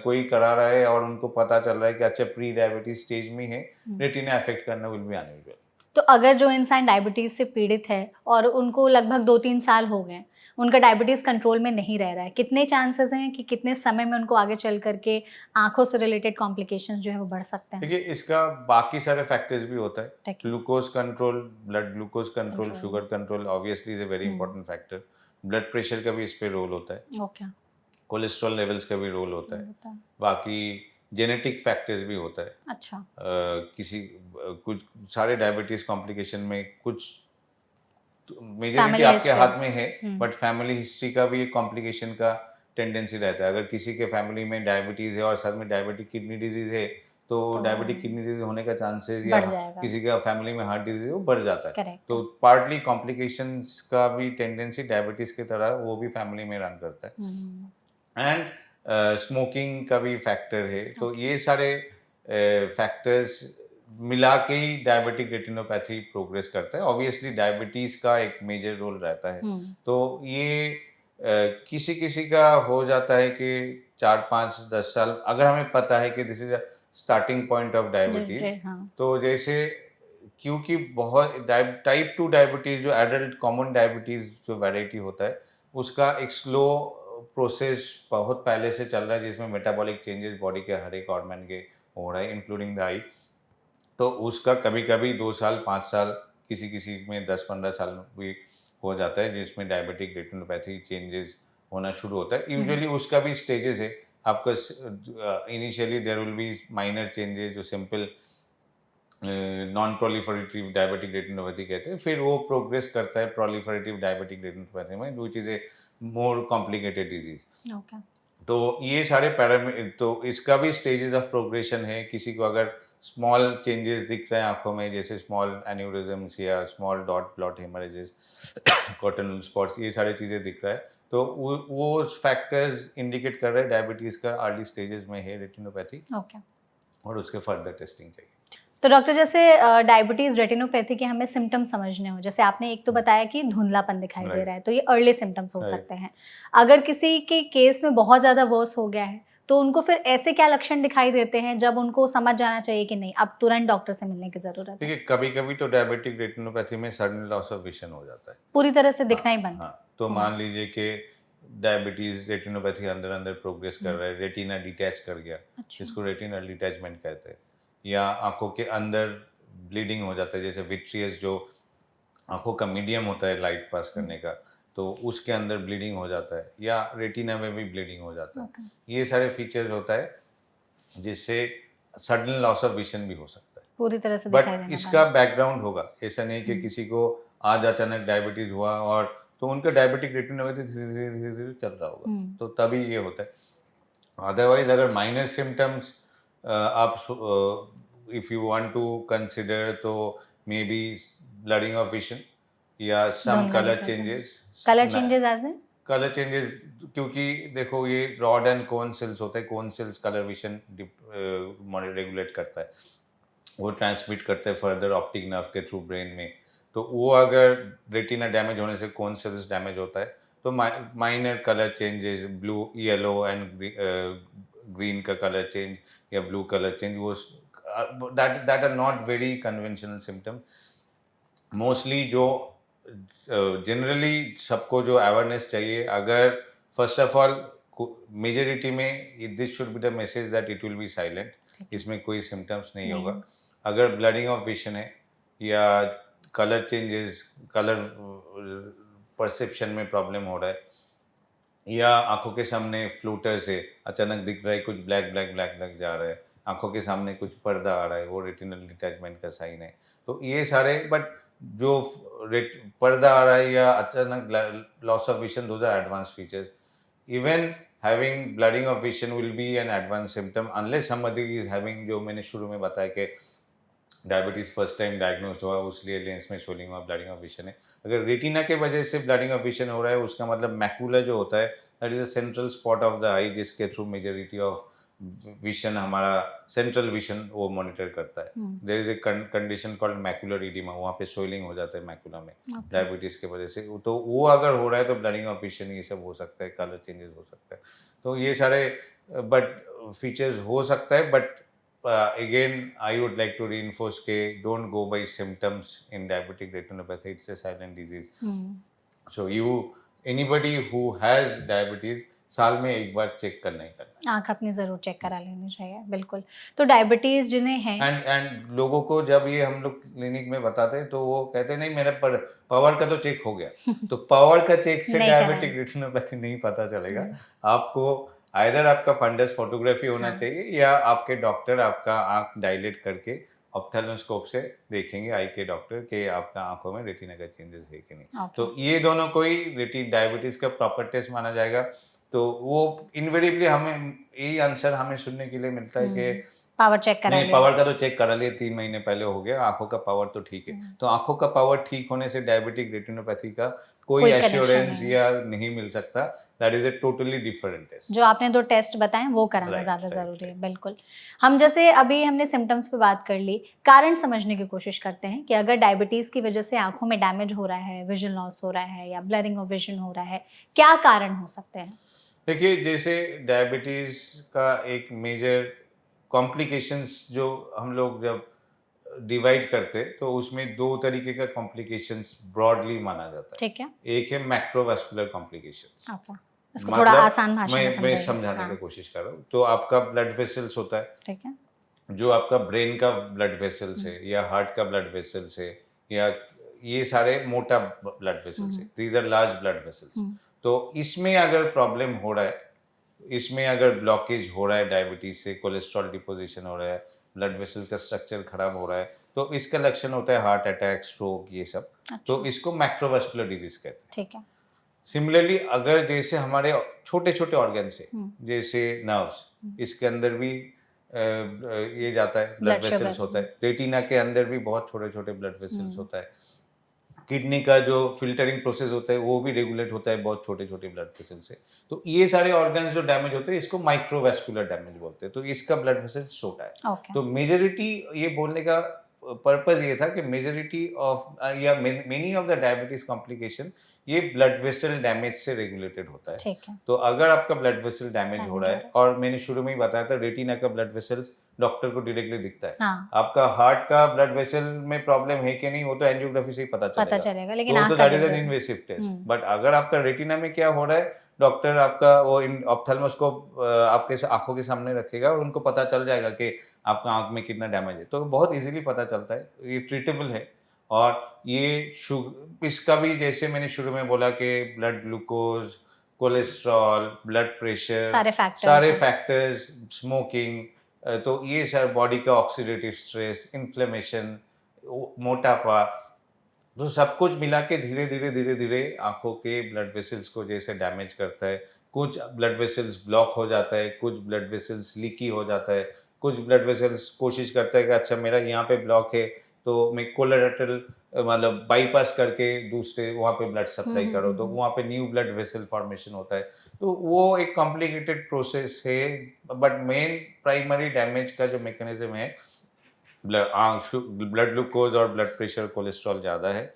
कोई करा रहा है और उनको पता चल रहा है कि अच्छा प्री डायबिटीज स्टेज में है, रेटिना अफेक्ट करना विल बी अनयूजुअल। तो अगर जो इंसान डायबिटीज़ से पीड़ित है और उनको लगभग 2-3 साल हो गए, उनका डायबिटीज़ कंट्रोल में नहीं रह रहा है, कितने चांसेस हैं कि कितने समय में उनको आगे चल कर के आँखों से रिलेटेड कॉम्प्लिकेशंस जो है वो बढ़ सकते हैं? देखिए इसका बाकी सारे फैक्टर्स भी होता है। ठीक है। Glucose control, blood glucose control, control. Sugar control obviously is a very important factor. Blood pressure का भी इस पे रोल होता है, ओके। कोलेस्ट्रॉल लेवल्स का भी रोल होता है, होता है। बाकी जेनेटिक फैक्टर्स भी होता है। अच्छा। कुछ सारे डायबिटीज कॉम्प्लिकेशन में कुछ मेजरिटी फैमिली आपके हिस्ट्री। हाथ में है, बट फैमिली हिस्ट्री का भी एक कॉम्प्लिकेशन का टेंडेंसी रहता है। अगर किसी के फैमिली में डायबिटीज है और साथ में डायबिटिक किडनी डिजीज है, तो डायबिटिक किडनी डिजीज होने का चांसेस, या बढ़ जाएगा। किसी का फैमिली में हार्ट डिजीज है वो बढ़ जाता है। करेक्ट तो है। पार्टली कॉम्प्लिकेशंस का भी टेंडेंसी डायबिटीज की तरह वो भी फैमिली में रन करता है। एंड स्मोकिंग का भी फैक्टर है। तो ये सारे फैक्टर्स मिला के ही डायबिटिक रेटिनोपैथी प्रोग्रेस करता है। ऑब्वियसली डायबिटीज का एक मेजर रोल रहता है। तो ये किसी किसी का हो जाता है कि 4, 5, 10 साल, अगर हमें पता है कि this is a starting point of diabetes, हाँ। तो जैसे क्योंकि बहुत टाइप 2 डायबिटीज जो एडल्ट कॉमन डायबिटीज जो वैरायटी होता है, उसका एक स्लो प्रोसेस बहुत पहले से चल रहा है, जिसमें मेटाबॉलिक चेंजेस बॉडी के हर एक ऑर्गन के हो रहा है, इंक्लूडिंग द आई। तो उसका कभी कभी 2 साल 5 साल, किसी किसी में 10, 15 साल भी हो जाता है, जिसमें डायबिटिक रेटिनोपैथी चेंजेस होना शुरू होता है। यूजुअली उसका भी स्टेजेस है। आपका initially there will be minor changes जो simple non proliferative diabetic retinopathy कहते हैं, फिर वो प्रोग्रेस करता है प्रोलिफरेटिव डायबिटिक रेटिनोपैथी में, जो चीज़ें मोर कॉम्प्लिकेटेड डिजीज। ओके। तो ये सारे पैरामीटर, तो इसका भी स्टेजेस ऑफ प्रोग्रेशन है। किसी को अगर स्मॉल चेंजेस दिख रहे हैं आंखों में, जैसे स्मॉल एन्यूरिज्म्स या small dot blot haemorrhages, cotton spots, ये सारी चीज़ें दिख रहा है, तो वो फैक्टर्स इंडिकेट कर रहे हैं डायबिटीज़ का अर्ली स्टेजेस में है रेटिनोपैथी, ओके। और उसके फर्दर टेस्टिंग चाहिए। तो डॉक्टर जैसे डायबिटीज़ रेटिनोपैथी के हमें सिम्पटम्स समझने हो, जैसे आपने एक तो बताया कि धुंधलापन दिखाई दे रहा है, तो ये अर्ली सिम्पटम्स हो Right. सकते हैं। अगर किसी के केस में बहुत ज़्यादा वर्स हो गया है, तो उनको फिर ऐसे क्या लक्षण दिखाई देते हैं जब उनको समझ जाना चाहिए कि नहीं, अब तुरंत डॉक्टर से मिलने की ज़रूरत है? देखिए कभी कभी तो डायबिटिक रेटिनोपैथी में सडन लॉस ऑफ विजन हो जाता है। पूरी तरह से दिखना ही बंद? हाँ, तो मान लीजिए कि डायबिटीज रेटिनोपैथी अंदर अंदर प्रोग्रेस कर रहा है, रेटिना डिटैच कर गया, अच्छा। जिसको रेटिनल डिटैचमेंट कहते हैं, या आंखों के अंदर ब्लीडिंग हो जाता है, जैसे विट्रियस जो आंखों का मीडियम होता है लाइट पास करने का, तो उसके अंदर ब्लीडिंग हो जाता है, या रेटिना में भी ब्लीडिंग हो जाता है। ओके। ये सारे फीचर्स होता है जिससे सडन लॉस ऑफ विजन भी हो सकता है। पूरी तरह से दिखाई बट देना इसका बंद। बैकग्राउंड होगा, ऐसा नहीं कि किसी को आज अचानक डायबिटीज हुआ और तो उनका डायबिटिक रेटिनोपैथी धीरे धीरे धीरे धीरे चल रहा होगा, तो तभी ये होता है। अदरवाइज अगर माइनर सिम्टम्स आप if you want to consider, तो maybe blurring of vision, या सम धुंधला कलर दिखता है। Changes. Colour changes as in? Colour changes, क्योंकि देखो ये रॉड एंड कोन सेल्स होते हैं, cone cells colour vision regulate करता है, वो ट्रांसमिट करते हैं फर्दर ऑप्टिक नर्व के थ्रू ब्रेन में। तो वो अगर रेटिना डैमेज होने से कोन सेल्स डैमेज होता है तो minor colour changes, blue yellow and green का कलर चेंज या ब्लू कलर चेंज, वो that are not very conventional symptom. Mostly जो जनरली सबको जो अवेयरनेस चाहिए, अगर फर्स्ट ऑफ ऑल मेजोरिटी में this should be the message that it will be silent, इसमें कोई सिम्टम्स नहीं होगा। अगर ब्लडिंग ऑफ विजन है या कलर चेंजेस, कलर परसेप्शन में प्रॉब्लम हो रहा है, या आंखों के सामने फ्लोटर से अचानक दिख रहा है कुछ ब्लैक ब्लैक ब्लैक ब्लैक जा रहा है, आंखों के सामने कुछ पर्दा आ रहा है, वो रेटिनल डिटैचमेंट का साइन है। तो ये सारे, बट जो पर्दा आ रहा है या अचानक loss of vision, those are advance features. Even having bleeding of vision will be an advance symptom unless somebody is having, जो मैंने शुरू में बताया कि डायबिटीज फर्स्ट टाइम डायग्नोज हुआ, उसलिए लेंस में सोलिंग हुआ, ब्लडिंग ऑफ विजन है। अगर रेटिना के वजह से ब्लडिंग ऑफ विजन हो रहा है, उसका मतलब मैकुला जो होता है, that is a central spot of the eye, जिसके थ्रू मेजोरिटी ऑफ विजन, हमारा सेंट्रल विजन वो मॉनिटर करता है। There is a condition called macular oedema, वहाँ पे सोइलिंग हो जाता है मैकुला में डायबिटीज के वजह से। तो वो अगर हो रहा है तो ब्लडिंग ऑफ विजन ये सब हो सकता है, कलर चेंजेस हो सकता है। तो ये सारे बट फीचर्स हो सकता है, but again, I would like to reinforce के don't go by symptoms in diabetic retinopathy. It's a silent disease. So anybody who has diabetes, साल में एक बार चेक करना ही करना है। आँख अपनी ज़रूर चेक करा लेनी चाहिए, बिल्कुल। तो डायबिटीज़ जिन्हें है, एंड लोगों को जब ये हम लोग क्लिनिक में बताते हैं तो वो कहते हैं नहीं मेरा पावर का तो चेक हो गया। तो पावर का चेक से नहीं डायबिटिक रेटिनोपैथी नहीं पता चलेगा। आपको आइदर आपका फंडस फोटोग्राफी होना चाहिए, या आपके डॉक्टर आपका आंख डायलेट करके ऑप्थेल्मोस्कोप से देखेंगे, आई के डॉक्टर, के आपका आंखों में रेटिना का चेंजेस है कि नहीं। तो ये दोनों कोई डायबिटीज का प्रॉपर टेस्ट माना जाएगा। तो वो इनवेरिएबली हमें यही आंसर हमें सुनने के लिए मिलता है कि पावर चेक करा नहीं, लिया। पावर का तो चेक करा लिया, 3 महीने पहले हो गया, आंखों का पावर तो ठीक है। तो आंखों का पावर ठीक होने से डायबिटिक रेटिनोपैथी का कोई एश्योरेंस या नहीं मिल सकता। That is a totally different test. जो आपने 2 टेस्ट बताए वो कराना ज़्यादा ज़रूरी है, बिल्कुल। हम जैसे अभी हमने सिम्टम्स पे बात कर ली, कारण समझने की कोशिश करते हैं कि अगर डायबिटीज़ की वजह से आंखों में डैमेज हो रहा है, विजन लॉस हो रहा है या ब्लरिंग ऑफ विजन हो रहा है, क्या कारण हो सकते हैं? देखिए, जैसे डायबिटीज का एक मेजर कॉम्प्लिकेशंस जो हम लोग जब डिवाइड करते तो उसमें 2 तरीके का कॉम्प्लिकेशंस ब्रॉडली माना जाता है। ठीक है। एक है मैक्रोवास्कुलर कॉम्प्लिकेशंस। ओके, इसको थोड़ा आसान भाषा में मैं समझाइए। समझाने की कोशिश कर रहा हूँ। तो आपका ब्लड वेसल्स होता है, ठीक है। जो आपका ब्रेन का ब्लड वेसल्स है या हार्ट का ब्लड वेसल्स है, या ये सारे मोटा ब्लड वेसल्स है, these are large blood vessels. तो इसमें अगर प्रॉब्लम हो रहा है, इसमें अगर ब्लॉकेज हो रहा है डायबिटीज से, कोलेस्ट्रॉल डिपोजिशन हो रहा है, ब्लड वेसल का स्ट्रक्चर खराब हो रहा है, तो इसका लक्षण होता है हार्ट अटैक, स्ट्रोक, ये सब। तो इसको मैक्रोवास्कुलर डिजीज कहते हैं। ठीक है। सिमिलरली अगर जैसे हमारे छोटे छोटे ऑर्गन से, जैसे नर्व्स, इसके अंदर भी ये जाता है, ब्लड वेसल्स होता है। रेटिना के अंदर भी बहुत छोटे छोटे ब्लड वेसल्स होता है। किडनी का जो फिल्टरिंग प्रोसेस होता है वो भी रेगुलेट होता है बहुत छोटे छोटे ब्लड वेसल से। तो ये सारे ऑर्गन्स जो डैमेज होते हैं इसको माइक्रोवास्कुलर डैमेज बोलते हैं। तो इसका ब्लड वेसल छोटा है। तो मेजोरिटी, ये बोलने का पर्पज ये था कि मेजोरिटी ऑफ या many of the diabetes complication ये ब्लड वेसल डैमेज से रेगुलेटेड होता है। ठीक है। तो अगर आपका ब्लड वेसल डैमेज हो रहा है, और मैंने शुरू में ही बताया था रेटिना का ब्लड वेसल्स डॉक्टर को डायरेक्टली दिखता है। आपका हार्ट का ब्लड वेसल में प्रॉब्लम है कि नहीं वो तो एंजियोग्राफी से ही पता चलेगा, लेकिन तो that is an invasive test. But अगर आपका रेटिना में क्या हो रहा है, डॉक्टर आपका वो ऑप्थेल्मोस्कोप आपके आंखों के सामने रखेगा और उनको पता चल जाएगा कि आपका आंख में कितना डैमेज है। तो बहुत इजीली पता चलता है, ये ट्रीटेबल है। और ये इसका भी जैसे मैंने शुरू में बोला कि blood glucose, cholesterol, blood pressure, सारे फैक्टर्स, स्मोकिंग, तो ये सर बॉडी का ऑक्सीडेटिव स्ट्रेस, इन्फ्लेमेशन, मोटापा, तो सब कुछ मिला के धीरे धीरे धीरे धीरे आंखों के ब्लड वेसल्स को जैसे डैमेज करता है। कुछ ब्लड वेसल्स ब्लॉक हो जाता है, कुछ ब्लड वेसल्स लीकी हो जाता है, कुछ ब्लड वेसल्स कोशिश करता है कि अच्छा मेरा यहाँ पे ब्लॉक है तो मैं कोलेटरल मतलब बाईपास करके दूसरे वहाँ पे ब्लड सप्लाई करो, तो हम्म। वहाँ पे न्यू ब्लड वेसल फॉर्मेशन होता है। तो वो एक कॉम्प्लिकेटेड प्रोसेस है, बट मेन प्राइमरी डैमेज का जो मैकेनिज्म है, ब्लड ग्लूकोज और ब्लड प्रेशर, कोलेस्ट्रॉल ज़्यादा है,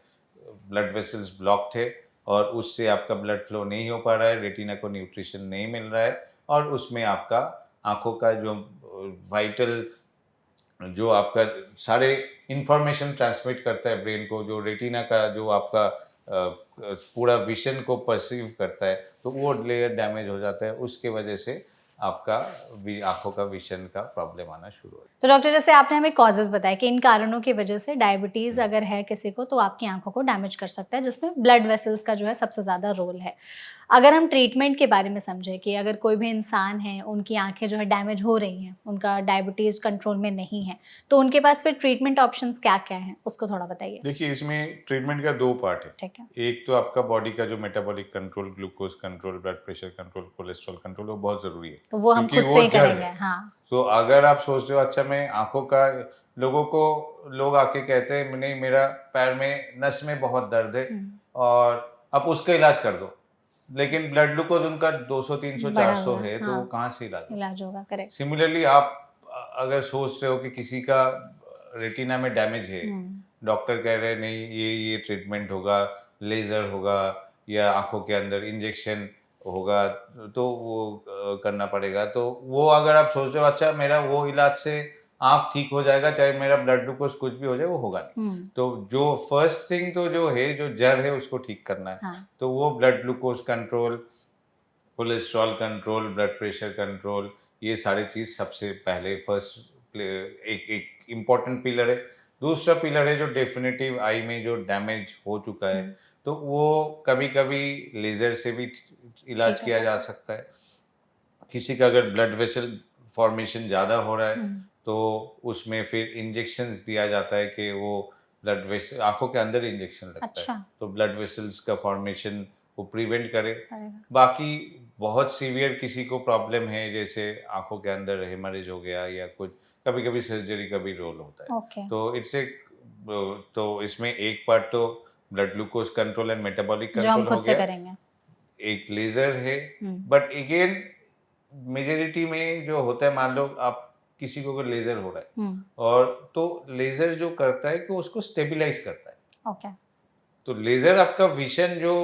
ब्लड वेसल्स ब्लॉक्ड है, और उससे आपका ब्लड फ्लो नहीं हो पा रहा है, रेटिना को न्यूट्रिशन नहीं मिल रहा है, और उसमें आपका आंखों का जो वाइटल, जो आपका सारे इंफॉर्मेशन ट्रांसमिट करता है ब्रेन को, जो रेटिना का जो आपका पूरा विजन को परसीव करता है, तो वो लेयर डैमेज हो जाता है। उसके वजह से आपका आंखों का विजन का प्रॉब्लम आना शुरू हो जाता तो डॉक्टर, जैसे आपने हमें कॉजेज बताए कि इन कारणों की वजह से डायबिटीज अगर है किसी को तो आपकी आंखों को डैमेज कर सकता है, जिसमें ब्लड वेसल्स का जो है सबसे ज़्यादा रोल है। अगर हम ट्रीटमेंट के बारे में समझें कि अगर कोई भी इंसान है, उनकी आंखें जो है डैमेज हो रही हैं, उनका डायबिटीज़ कंट्रोल में नहीं है, तो उनके पास फिर ट्रीटमेंट ऑप्शंस क्या-क्या हैं? उसको थोड़ा बताइए। देखिए, इसमें ट्रीटमेंट का 2 पार्ट है। ठीक है। एक तो आपका बॉडी का जो metabolic control, glucose control, blood pressure control, cholesterol control, वो बहुत ज़रूरी है, तो वो हम क्योंकि खुद वो से ही जड़ करेंगे। है। हाँ। तो अगर आप सोच रहे हो, अच्छा मैं आँखों का, लोग आके कहते हैं नहीं मेरा पैर में नस में बहुत दर्द है, और आप उसका इलाज कर दो, लेकिन ब्लड ग्लूकोज उनका 200, 300, बढ़ा 400 हुआ है। है, तो वो हाँ, कहाँ से इलाज होगा? इलाज होगा। करेक्ट। सिमिलरली आप अगर सोच रहे हो कि किसी का रेटिना में डैमेज है, डॉक्टर कह रहे हैं नहीं ये ट्रीटमेंट होगा, लेजर होगा, या आंखों के अंदर इंजेक्शन होगा, तो वो करना पड़ेगा। तो वो अगर आप सोच रहे हो अच्छा मेरा वो इलाज से आंख ठीक हो जाएगा, चाहे मेरा ब्लड ग्लूकोज कुछ भी हो जाए, वो होगा नहीं। तो जो फर्स्ट थिंग तो जो है, जो जड़ है, उसको ठीक करना है। हाँ। तो वो blood glucose control, cholesterol control, blood pressure control, ये सारी चीज़ सबसे पहले फर्स्ट एक एक इम्पॉर्टेंट पिलर है। दूसरा पिलर है जो डेफिनेटिव आई में जो डैमेज हो चुका है, तो वो कभी-कभी लेज़र से भी इलाज ठीक है किया जा सर। सकता है। किसी का अगर ब्लड वेसल फॉर्मेशन ज़्यादा हो रहा है, तो उसमें फिर इंजेक्शंस दिया जाता है कि वो ब्लड वेसल, आँखों के अंदर इंजेक्शन लगता है, अच्छा। तो ब्लड वेसल्स का फॉर्मेशन वो प्रिवेंट करे। अरे वाह! बाकी बहुत सीवियर किसी को प्रॉब्लम है, जैसे आँखों के अंदर हेमरेज हो गया या कुछ, कभी-कभी सर्जरी का भी रोल होता है। ओके। तो तो इसमें एक पार्ट तो blood glucose control and metabolic जो हम कंट्रोल हो खुद से गया, करेंगे। एक लेज़र है, बट अगेन मेजॉरिटी में जो होता है, मान लो आप किसी को अगर लेज़र हो रहा है, और तो लेज़र जो करता है कि उसको स्टेबलाइज करता है। ओके। तो लेज़र आपका विजन जो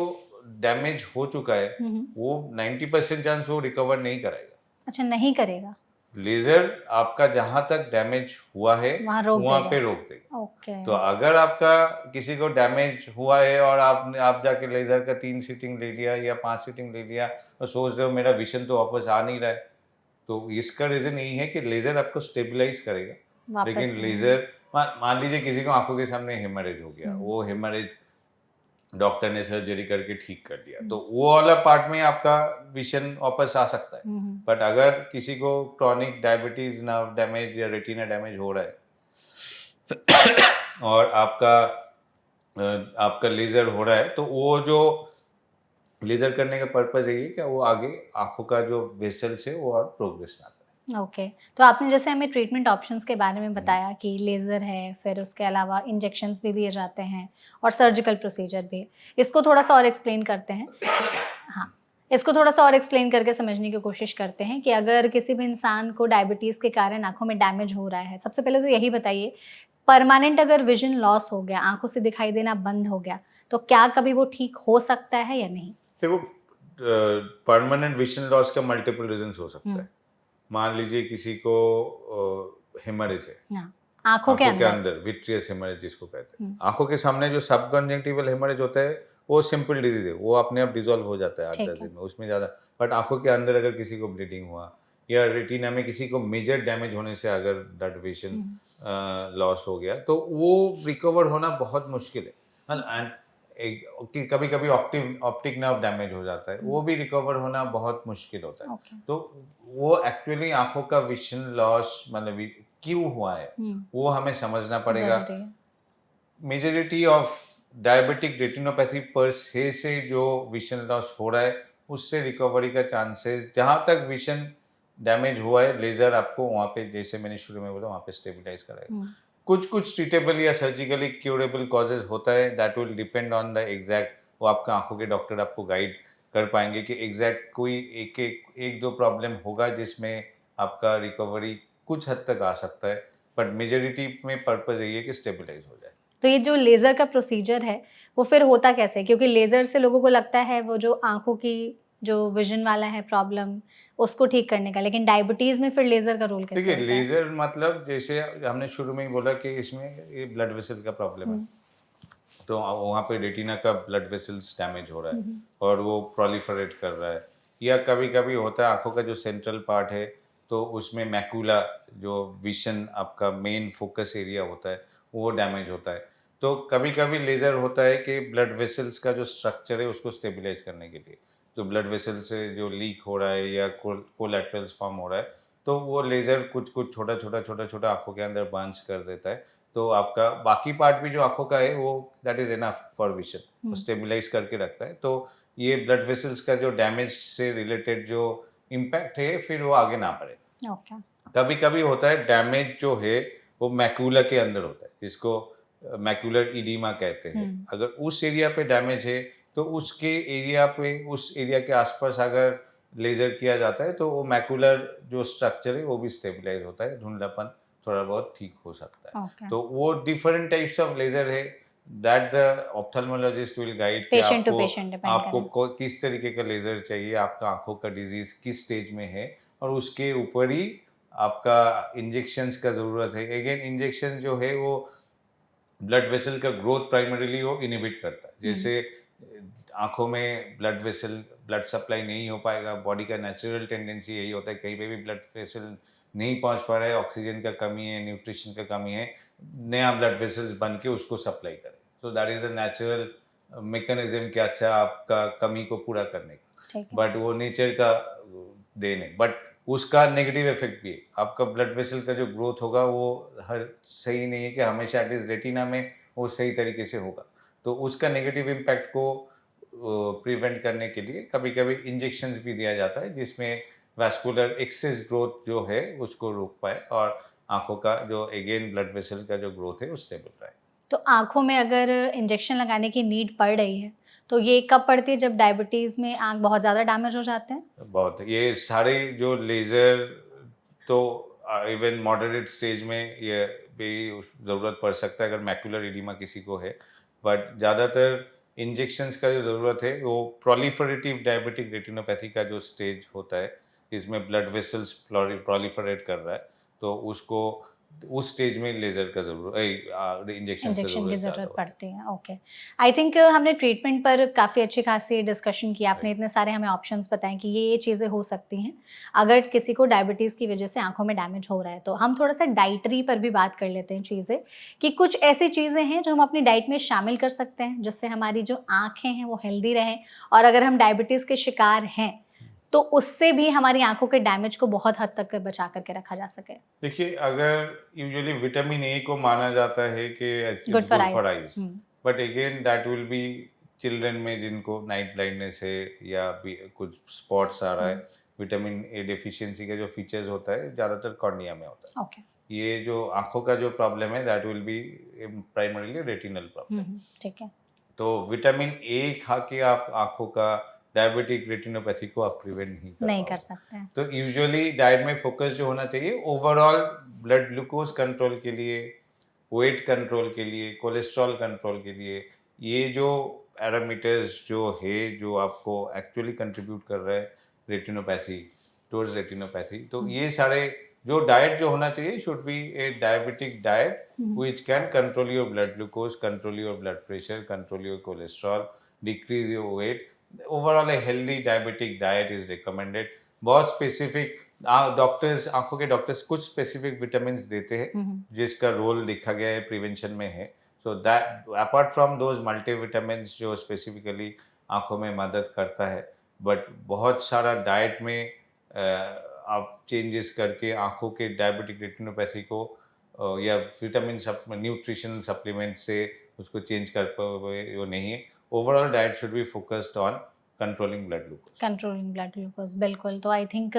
डैमेज हो चुका है, वो 90% चांस वो रिकवर नहीं कराएगा। अच्छा, नहीं करेगा। लेज़र आपका जहाँ तक डैमेज हुआ है, वहाँ रोक वहाँ पे देगा। रोक देगा। ओके। तो अगर आपका किसी को डैमेज हुआ है और आप जाके लेज़र का 3 सीटिंग ले लिया या 5 सीटिंग ले लिया, और सोच रहे हो मेरा विज़न तो वापस आ नहीं रहा है, तो इसका रीज़न यही है कि लेज़र आपको स्टेबलाइज करेगा। वापस लेकिन नहीं। लेज़र, मान लीजिए किसी को आँखों के सामने हेमरेज हो गया, वो हेमरेज डॉक्टर ने सर्जरी करके ठीक कर दिया, तो वो वाला पार्ट में आपका विजन वापस आ सकता है। बट अगर किसी को क्रॉनिक डायबिटीज, नर्व डैमेज या रेटिना डैमेज हो रहा है, और आपका लेजर हो रहा है, तो वो जो लेजर करने का पर्पज यही है कि वो आगे आंखों का जो वेसल्स है वो और प्रोग्रेस ना करे। ओके। तो आपने जैसे हमें ट्रीटमेंट ऑप्शंस के बारे में बताया कि लेज़र है, फिर उसके अलावा इंजेक्शंस भी दिए जाते हैं और सर्जिकल प्रोसीजर भी। इसको थोड़ा-सा और एक्सप्लेन करते हैं। हाँ, इसको थोड़ा-सा और एक्सप्लेन करके समझने की कोशिश करते हैं कि अगर किसी भी इंसान को डायबिटीज़ के कारण आँखों में डैमेज हो रहा है, सबसे पहले तो यही बताइए, परमानेंट अगर विज़न लॉस हो गया, आँखों से दिखाई देना बंद हो गया, तो क्या कभी वो ठीक हो सकता है या नहीं? देखो, परमानेंट विजन लॉस का मल्टीपल रीजंस हो सकता है। मान लीजिए किसी को हेमरेज है, हाँ, आँखों के अंदर। अंदर विट्रियस हेमरेज जिसको कहते हैं, आंखों के सामने जो सब कंजंक्टिवल हेमरेज होता है, वो सिंपल डिजीज है, वो अपने आप डिसॉल्व हो जाता है 8-10 ठीक है। दिन में, उसमें ज़्यादा। बट आंखों के अंदर अगर किसी को ब्लीडिंग हुआ, या रेटिना में किसी को मेजर डैमेज होने से अगर ब्लड विजन लॉस हो गया, तो वो रिकवर होना बहुत मुश्किल है। एंड कि कभी कभी ऑप्टिक नर्व डैमेज हो जाता है, वो भी रिकवर होना बहुत मुश्किल होता है। ओके। तो वो एक्चुअली आंखों का विजन लॉस मतलब क्यों हुआ है, वो हमें समझना पड़ेगा। ज़रूरी है। मेजॉरिटी ऑफ डायबिटिक रेटिनोपैथी पर से जो विजन लॉस हो रहा है, उससे रिकवरी का चांसेस, जहाँ तक विजन डैमेज हुआ है, लेजर आपको वहाँ पे, जैसे मैंने शुरू में बोला, वहाँ पे स्टेबलाइज कराएगा। कुछ कुछ ट्रीटेबल या सर्जिकली क्यूरेबल कॉजेज होता है, that will depend on the exact, वो आपका आंखों के डॉक्टर आपको गाइड कर पाएंगे कि एग्जैक्ट कोई एक दो प्रॉब्लम होगा जिसमें आपका रिकवरी कुछ हद तक आ सकता है, बट मेजोरिटी में पर्पज यही है कि स्टेबलाइज हो जाए। तो ये जो लेज़र का प्रोसीजर है, वो फिर होता कैसे है? क्योंकि लेज़र से लोगों को लगता है वो जो आँखों की जो विज़न वाला है प्रॉब्लम, उसको ठीक करने का, लेकिन डायबिटीज़ में फिर लेज़र का रोल कैसे देखिए, होता है? लेजर मतलब जैसे हमने शुरू में ही बोला कि इसमें ये ब्लड वेसल का प्रॉब्लम है, हुँ, तो वहाँ पे रेटिना का ब्लड वेसल्स डैमेज हो रहा है हुँ, हुँ, और वो प्रोलिफरेट कर रहा है, या कभी कभी होता है आंखों का जो सेंट्रल पार्ट है, तो उसमें मैकुला, जो विजन आपका मेन फोकस एरिया होता है, वो डैमेज होता है। तो कभी कभी लेजर होता है कि ब्लड वेसल्स का जो स्ट्रक्चर है उसको स्टेबलाइज करने के लिए, जो ब्लड वेसल से जो लीक हो रहा है या कोलैटरल्स फॉर्म हो रहा है, तो वो लेजर कुछ कुछ छोटा छोटा आंखों के अंदर बंच कर देता है, तो आपका बाकी पार्ट भी जो आंखों का है वो that is enough for vision, वो हुँ, स्टेबलाइज करके रखता है। तो ये ब्लड वेसल्स का जो डैमेज से रिलेटेड जो इम्पैक्ट है फिर वो आगे ना बढ़े। ओके। कभी कभी होता है डैमेज जो है वो मैक्यूला के अंदर होता है, जिसको मैक्यूलर इडीमा कहते हैं। हुँ, अगर उस एरिया पे डैमेज है तो उसके एरिया पे, उस एरिया के आसपास अगर लेजर किया जाता है तो वो मैक्यूलर जो स्ट्रक्चर है वो भी स्टेबलाइज होता है, धुंधलापन थोड़ा बहुत ठीक हो सकता है। ओके। तो वो डिफरेंट टाइप्स ऑफ लेजर है, that the ophthalmologist will guide कि पेशेंट टू आपको पेशेंट डिपेंड आपको करें। किस तरीके का लेजर चाहिए, आपका आंखों का डिजीज किस स्टेज में है, और उसके ऊपर ही आपका इंजेक्शंस का ज़रूरत है। अगेन इंजेक्शन जो है वो ब्लड वेसल का ग्रोथ प्राइमरीली वो इनहिबिट करता है। हुँ, जैसे आंखों में ब्लड सप्लाई नहीं हो पाएगा, बॉडी का नेचुरल टेंडेंसी यही होता है, कहीं पे भी ब्लड वेसल नहीं पहुंच पा रहा है, ऑक्सीजन का कमी है, न्यूट्रिशन का कमी है, नया ब्लड वेसल्स बन के उसको सप्लाई करे। तो that is the natural mechanism कि अच्छा आपका कमी को पूरा करने का, ठीक है। बट वो नेचर का देन है। बट उसका नेगेटिव इफेक्ट भी है, आपका ब्लड वेसल का जो ग्रोथ होगा वो हर सही नहीं है कि हमेशा एटलीस्ट रेटिना में वो सही तरीके से होगा। तो उसका नेगेटिव इम्पैक्ट को प्रिवेंट करने के लिए कभी कभी इंजेक्शंस भी दिया जाता है, जिसमें वैस्कुलर एक्सेस ग्रोथ जो है उसको रोक पाए और आंखों का जो अगेन ब्लड वेसल का जो ग्रोथ है वो स्टेबल रहे। तो आँखों में अगर इंजेक्शन लगाने की नीड पड़ रही है, तो ये कब पड़ती है जब डायबिटीज़ में आँख बहुत ज़्यादा डैमेज हो जाते हैं? बहुत ये सारे जो लेज़र, तो इवन मॉडरेट स्टेज में ये भी ज़रूरत पड़ सकता है अगर मैक्यूलर एडिमा किसी को है, बट ज़्यादातर इंजेक्शंस का जो ज़रूरत है वो प्रोलिफरेटिव डायबिटिक रेटिनोपैथी का जो स्टेज होता है, जिसमें ब्लड वेसल्स प्रोलिफरेट कर रहा है, तो उसको उस स्टेज में लेज़र का ज़रूरत, इंजेक्शंस का इंजेक्शन की ज़रूरत ज़्यादा ज़रूरत होता पड़ती है, ओके। आई थिंक हमने ट्रीटमेंट पर काफ़ी अच्छी खासी डिस्कशन की, है। आपने इतने सारे हमें ऑप्शंस बताए कि ये चीज़ें हो सकती हैं, अगर किसी को डायबिटीज़ की वजह से आँखों में डैमेज हो रहा है। तो हम थोड़ा-सा डाइटरी पर भी बात कर लेते हैं चीज़ें, कि कुछ ऐसी चीज़ें हैं जो हम अपनी डाइट में शामिल कर सकते हैं, जिससे हमारी जो आँखें हैं वो हेल्दी रहें, और अगर हम डायबिटीज़ के शिकार हैं, तो उससे भी हमारी आँखों के डैमेज को बहुत हद तक बचा कर के रखा जा सके। देखिए, अगर यूजुअली विटामिन ए को माना जाता है कि good it's for good for eyes. Eyes, hmm, but again that will B children में जिनको नाइट ब्लाइंडनेस है या भी कुछ स्पॉट्स आ रहा हुँ, है, विटामिन ए डेफिशिएंसी का जो फीचर्स होता है ज़्यादातर कॉर्निया में होता ओके। है। ये जो आंखों का जो प्रॉब्लम है that will be primarily retinal हुँ, प्रॉब्लम। हुँ, ठीक है। तो विटामिन ए खा के आप आंखों का डायबिटिक रेटिनोपैथी को आप प्रिवेंट नहीं कर नहीं कर पाओगे। सकते हैं। तो यूजुअली डाइट में फोकस जो होना चाहिए ओवरऑल ब्लड ग्लूकोज कंट्रोल के लिए, वेट कंट्रोल के लिए, कोलेस्ट्रॉल कंट्रोल के लिए, ये जो पैरामीटर्स जो है जो आपको एक्चुअली कंट्रीब्यूट कर रहा है रेटिनोपैथी, टुवर्ड्स रेटिनोपैथी, तो हुँ, ये सारे जो डाइट जो होना चाहिए should be A diabetic diet hmm, which can control your blood glucose, control your blood pressure, control your cholesterol, decrease your weight. Overall, a healthy diabetic diet is recommended. बहुत specific doctors, आंखों के doctors कुछ specific vitamin देते हैं हुँ, हुँ, जिसका role देखा गया है प्रिवेंशन में है। So that apart from those multivitamin जो स्पेसिफिकली आंखों में मदद करता है, बट बहुत सारा डाइट में आप चेंजेस करके आंखों के डायबिटिक रेटिनोपैथी को या विटामिन न्यूट्रिशनल सप्लीमेंट से उसको चेंज कर पाए वो नहीं है। Overall diet should be focused on controlling blood glucose. बिल्कुल। तो आई थिंक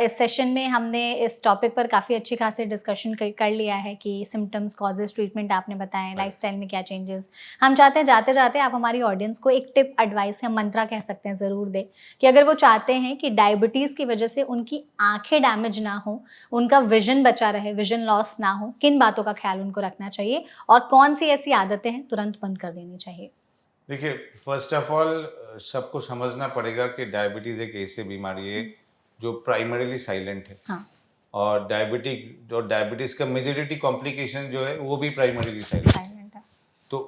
इस सेशन में हमने इस टॉपिक पर काफ़ी अच्छी खासी डिस्कशन कर लिया है कि सिम्टम्स, कॉजेज, ट्रीटमेंट आपने बताएं, लाइफस्टाइल में क्या चेंजेस। हम चाहते हैं जाते जाते आप हमारी ऑडियंस को एक टिप, एडवाइस या मंत्रा कह सकते हैं ज़रूर दें कि अगर वो चाहते हैं कि डायबिटीज़ की वजह से उनकी आंखें डैमेज ना हो, उनका विजन बचा रहे, विजन लॉस ना हो, किन बातों का ख्याल उनको रखना चाहिए और कौन सी ऐसी आदतें हैं तुरंत बंद कर देनी चाहिए? देखिए, फर्स्ट ऑफ ऑल सबको समझना पड़ेगा कि डायबिटीज़ एक ऐसी बीमारी है जो प्राइमरीली साइलेंट है। हाँ, और डायबिटीज़ का मेजॉरिटी कॉम्प्लिकेशन जो है वो भी प्राइमरीली साइलेंट है। साइलेंट है। तो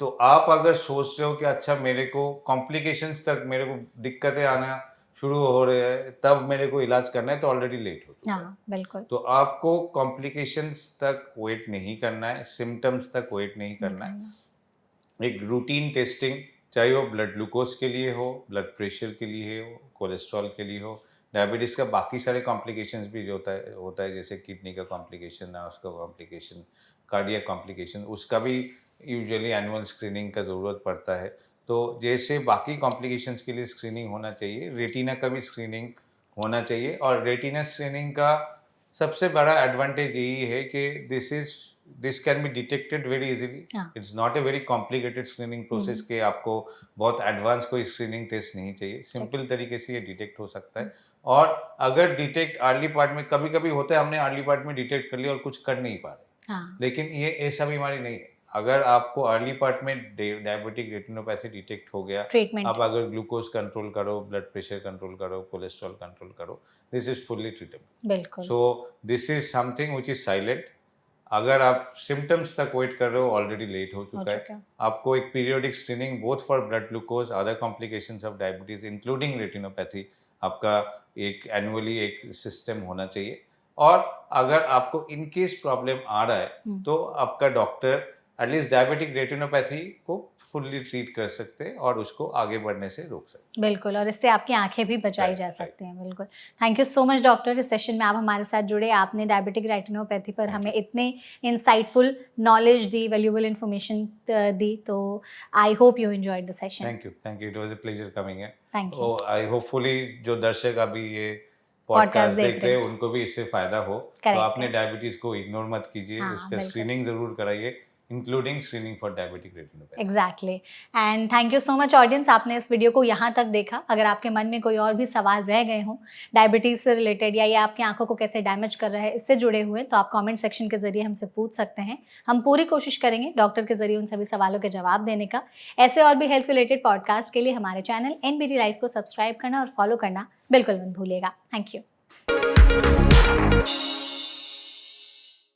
तो आप अगर सोच रहे हो कि अच्छा मेरे को कॉम्प्लिकेशंस तक मेरे को दिक्कतें आना शुरू हो रहे हैं, तब मेरे को इलाज करना है, तो ऑलरेडी लेट हो चुका है। हाँ, बिल्कुल। तो आपको कॉम्प्लिकेशंस तक वेट नहीं करना है, सिम्टम्स तक वेट नहीं करना है। एक रूटीन टेस्टिंग, चाहे वो ब्लड ग्लूकोज के लिए हो, ब्लड प्रेशर के लिए हो, कोलेस्ट्रॉल के लिए हो, डायबिटीज़ का बाकी सारे कॉम्प्लिकेशंस भी जो होता है जैसे किडनी का कॉम्प्लिकेशन, नर्व्स का कॉम्प्लिकेशन, कार्डियक कॉम्प्लिकेशन, उसका भी यूजुअली एनुअल स्क्रीनिंग का ज़रूरत पड़ता है। तो जैसे बाकी कॉम्प्लिकेशंस के लिए स्क्रीनिंग होना चाहिए, रेटिना का भी स्क्रीनिंग होना चाहिए। और रेटिना स्क्रीनिंग का सबसे बड़ा एडवांटेज यही है कि this can be detected very easily. हाँ। It's not a very complicated screening process के आपको बहुत एडवांस कोई स्क्रीनिंग टेस्ट नहीं चाहिए, सिंपल तरीके से ये डिटेक्ट हो सकता है। और अगर डिटेक्ट अर्ली पार्ट में, कभी कभी होता है हमने अर्ली पार्ट में डिटेक्ट कर लिया और कुछ कर नहीं पा रहे, हाँ, लेकिन ये ऐसा बीमारी नहीं है। अगर आपको अर्ली पार्ट में डायबिटिक रेटिनोपैथी डिटेक्ट हो गया, ट्रीटमेंट। आप अगर ग्लूकोज कंट्रोल करो, ब्लड प्रेशर कंट्रोल करो, कोलेस्ट्रॉल कंट्रोल करो, दिस इज फुल्ली ट्रीटेबल। बिल्कुल। So this is something which is silent. अगर आप सिम्टम्स तक वेट कर रहे हो, ऑलरेडी लेट हो चुका है। आपको एक periodic screening both for blood glucose, other complications of diabetes including retinopathy, आपका एक एनुअली एक सिस्टम होना चाहिए। और अगर आपको इन केस प्रॉब्लम आ रहा है तो आपका डॉक्टर एटलीस्ट डायबिटिक रेटिनोपैथी को फुल्ली ट्रीट कर सकते हैं और उसको आगे बढ़ने से रोक सकते हैं। बिल्कुल, और इससे आपकी आंखें भी बचाई जा सकती हैं। बिल्कुल। Thank you so much doctor, इस सेशन में आप हमारे साथ जुड़े, आपने डायबिटिक रेटिनोपैथी पर हमें इतने इंसाइटफुल नॉलेज दी, वैल्यूएबल इंफॉर्मेशन दी। तो I hope you enjoyed the session. Thank you, it was a pleasure coming here. Thank you. I hopefully जो दर्शक अभी ये पॉडकास्ट देख रहे हैं उनको भी इससे फायदा हो। तो आपने डायबिटीज को इग्नोर मत कीजिए, उसका स्क्रीनिंग जरूर कराइए, including screening for diabetic retinopathy. Exactly. And thank you so much audience, आपने इस वीडियो को यहाँ तक देखा। अगर आपके मन में कोई और भी सवाल रह गए हों डायबिटीज़ से रिलेटेड, या ये आपकी आंखों को कैसे डैमेज कर रहा है, इससे जुड़े हुए, तो आप कमेंट सेक्शन के जरिए हमसे पूछ सकते हैं। हम पूरी कोशिश करेंगे डॉक्टर के जरिए उन सभी सवालों के जवाब देने का। ऐसे और भी हेल्थ रिलेटेड पॉडकास्ट के लिए हमारे चैनल NBT लाइफ को सब्सक्राइब करना और फॉलो करना बिल्कुल मत भूलिएगा। Thank you.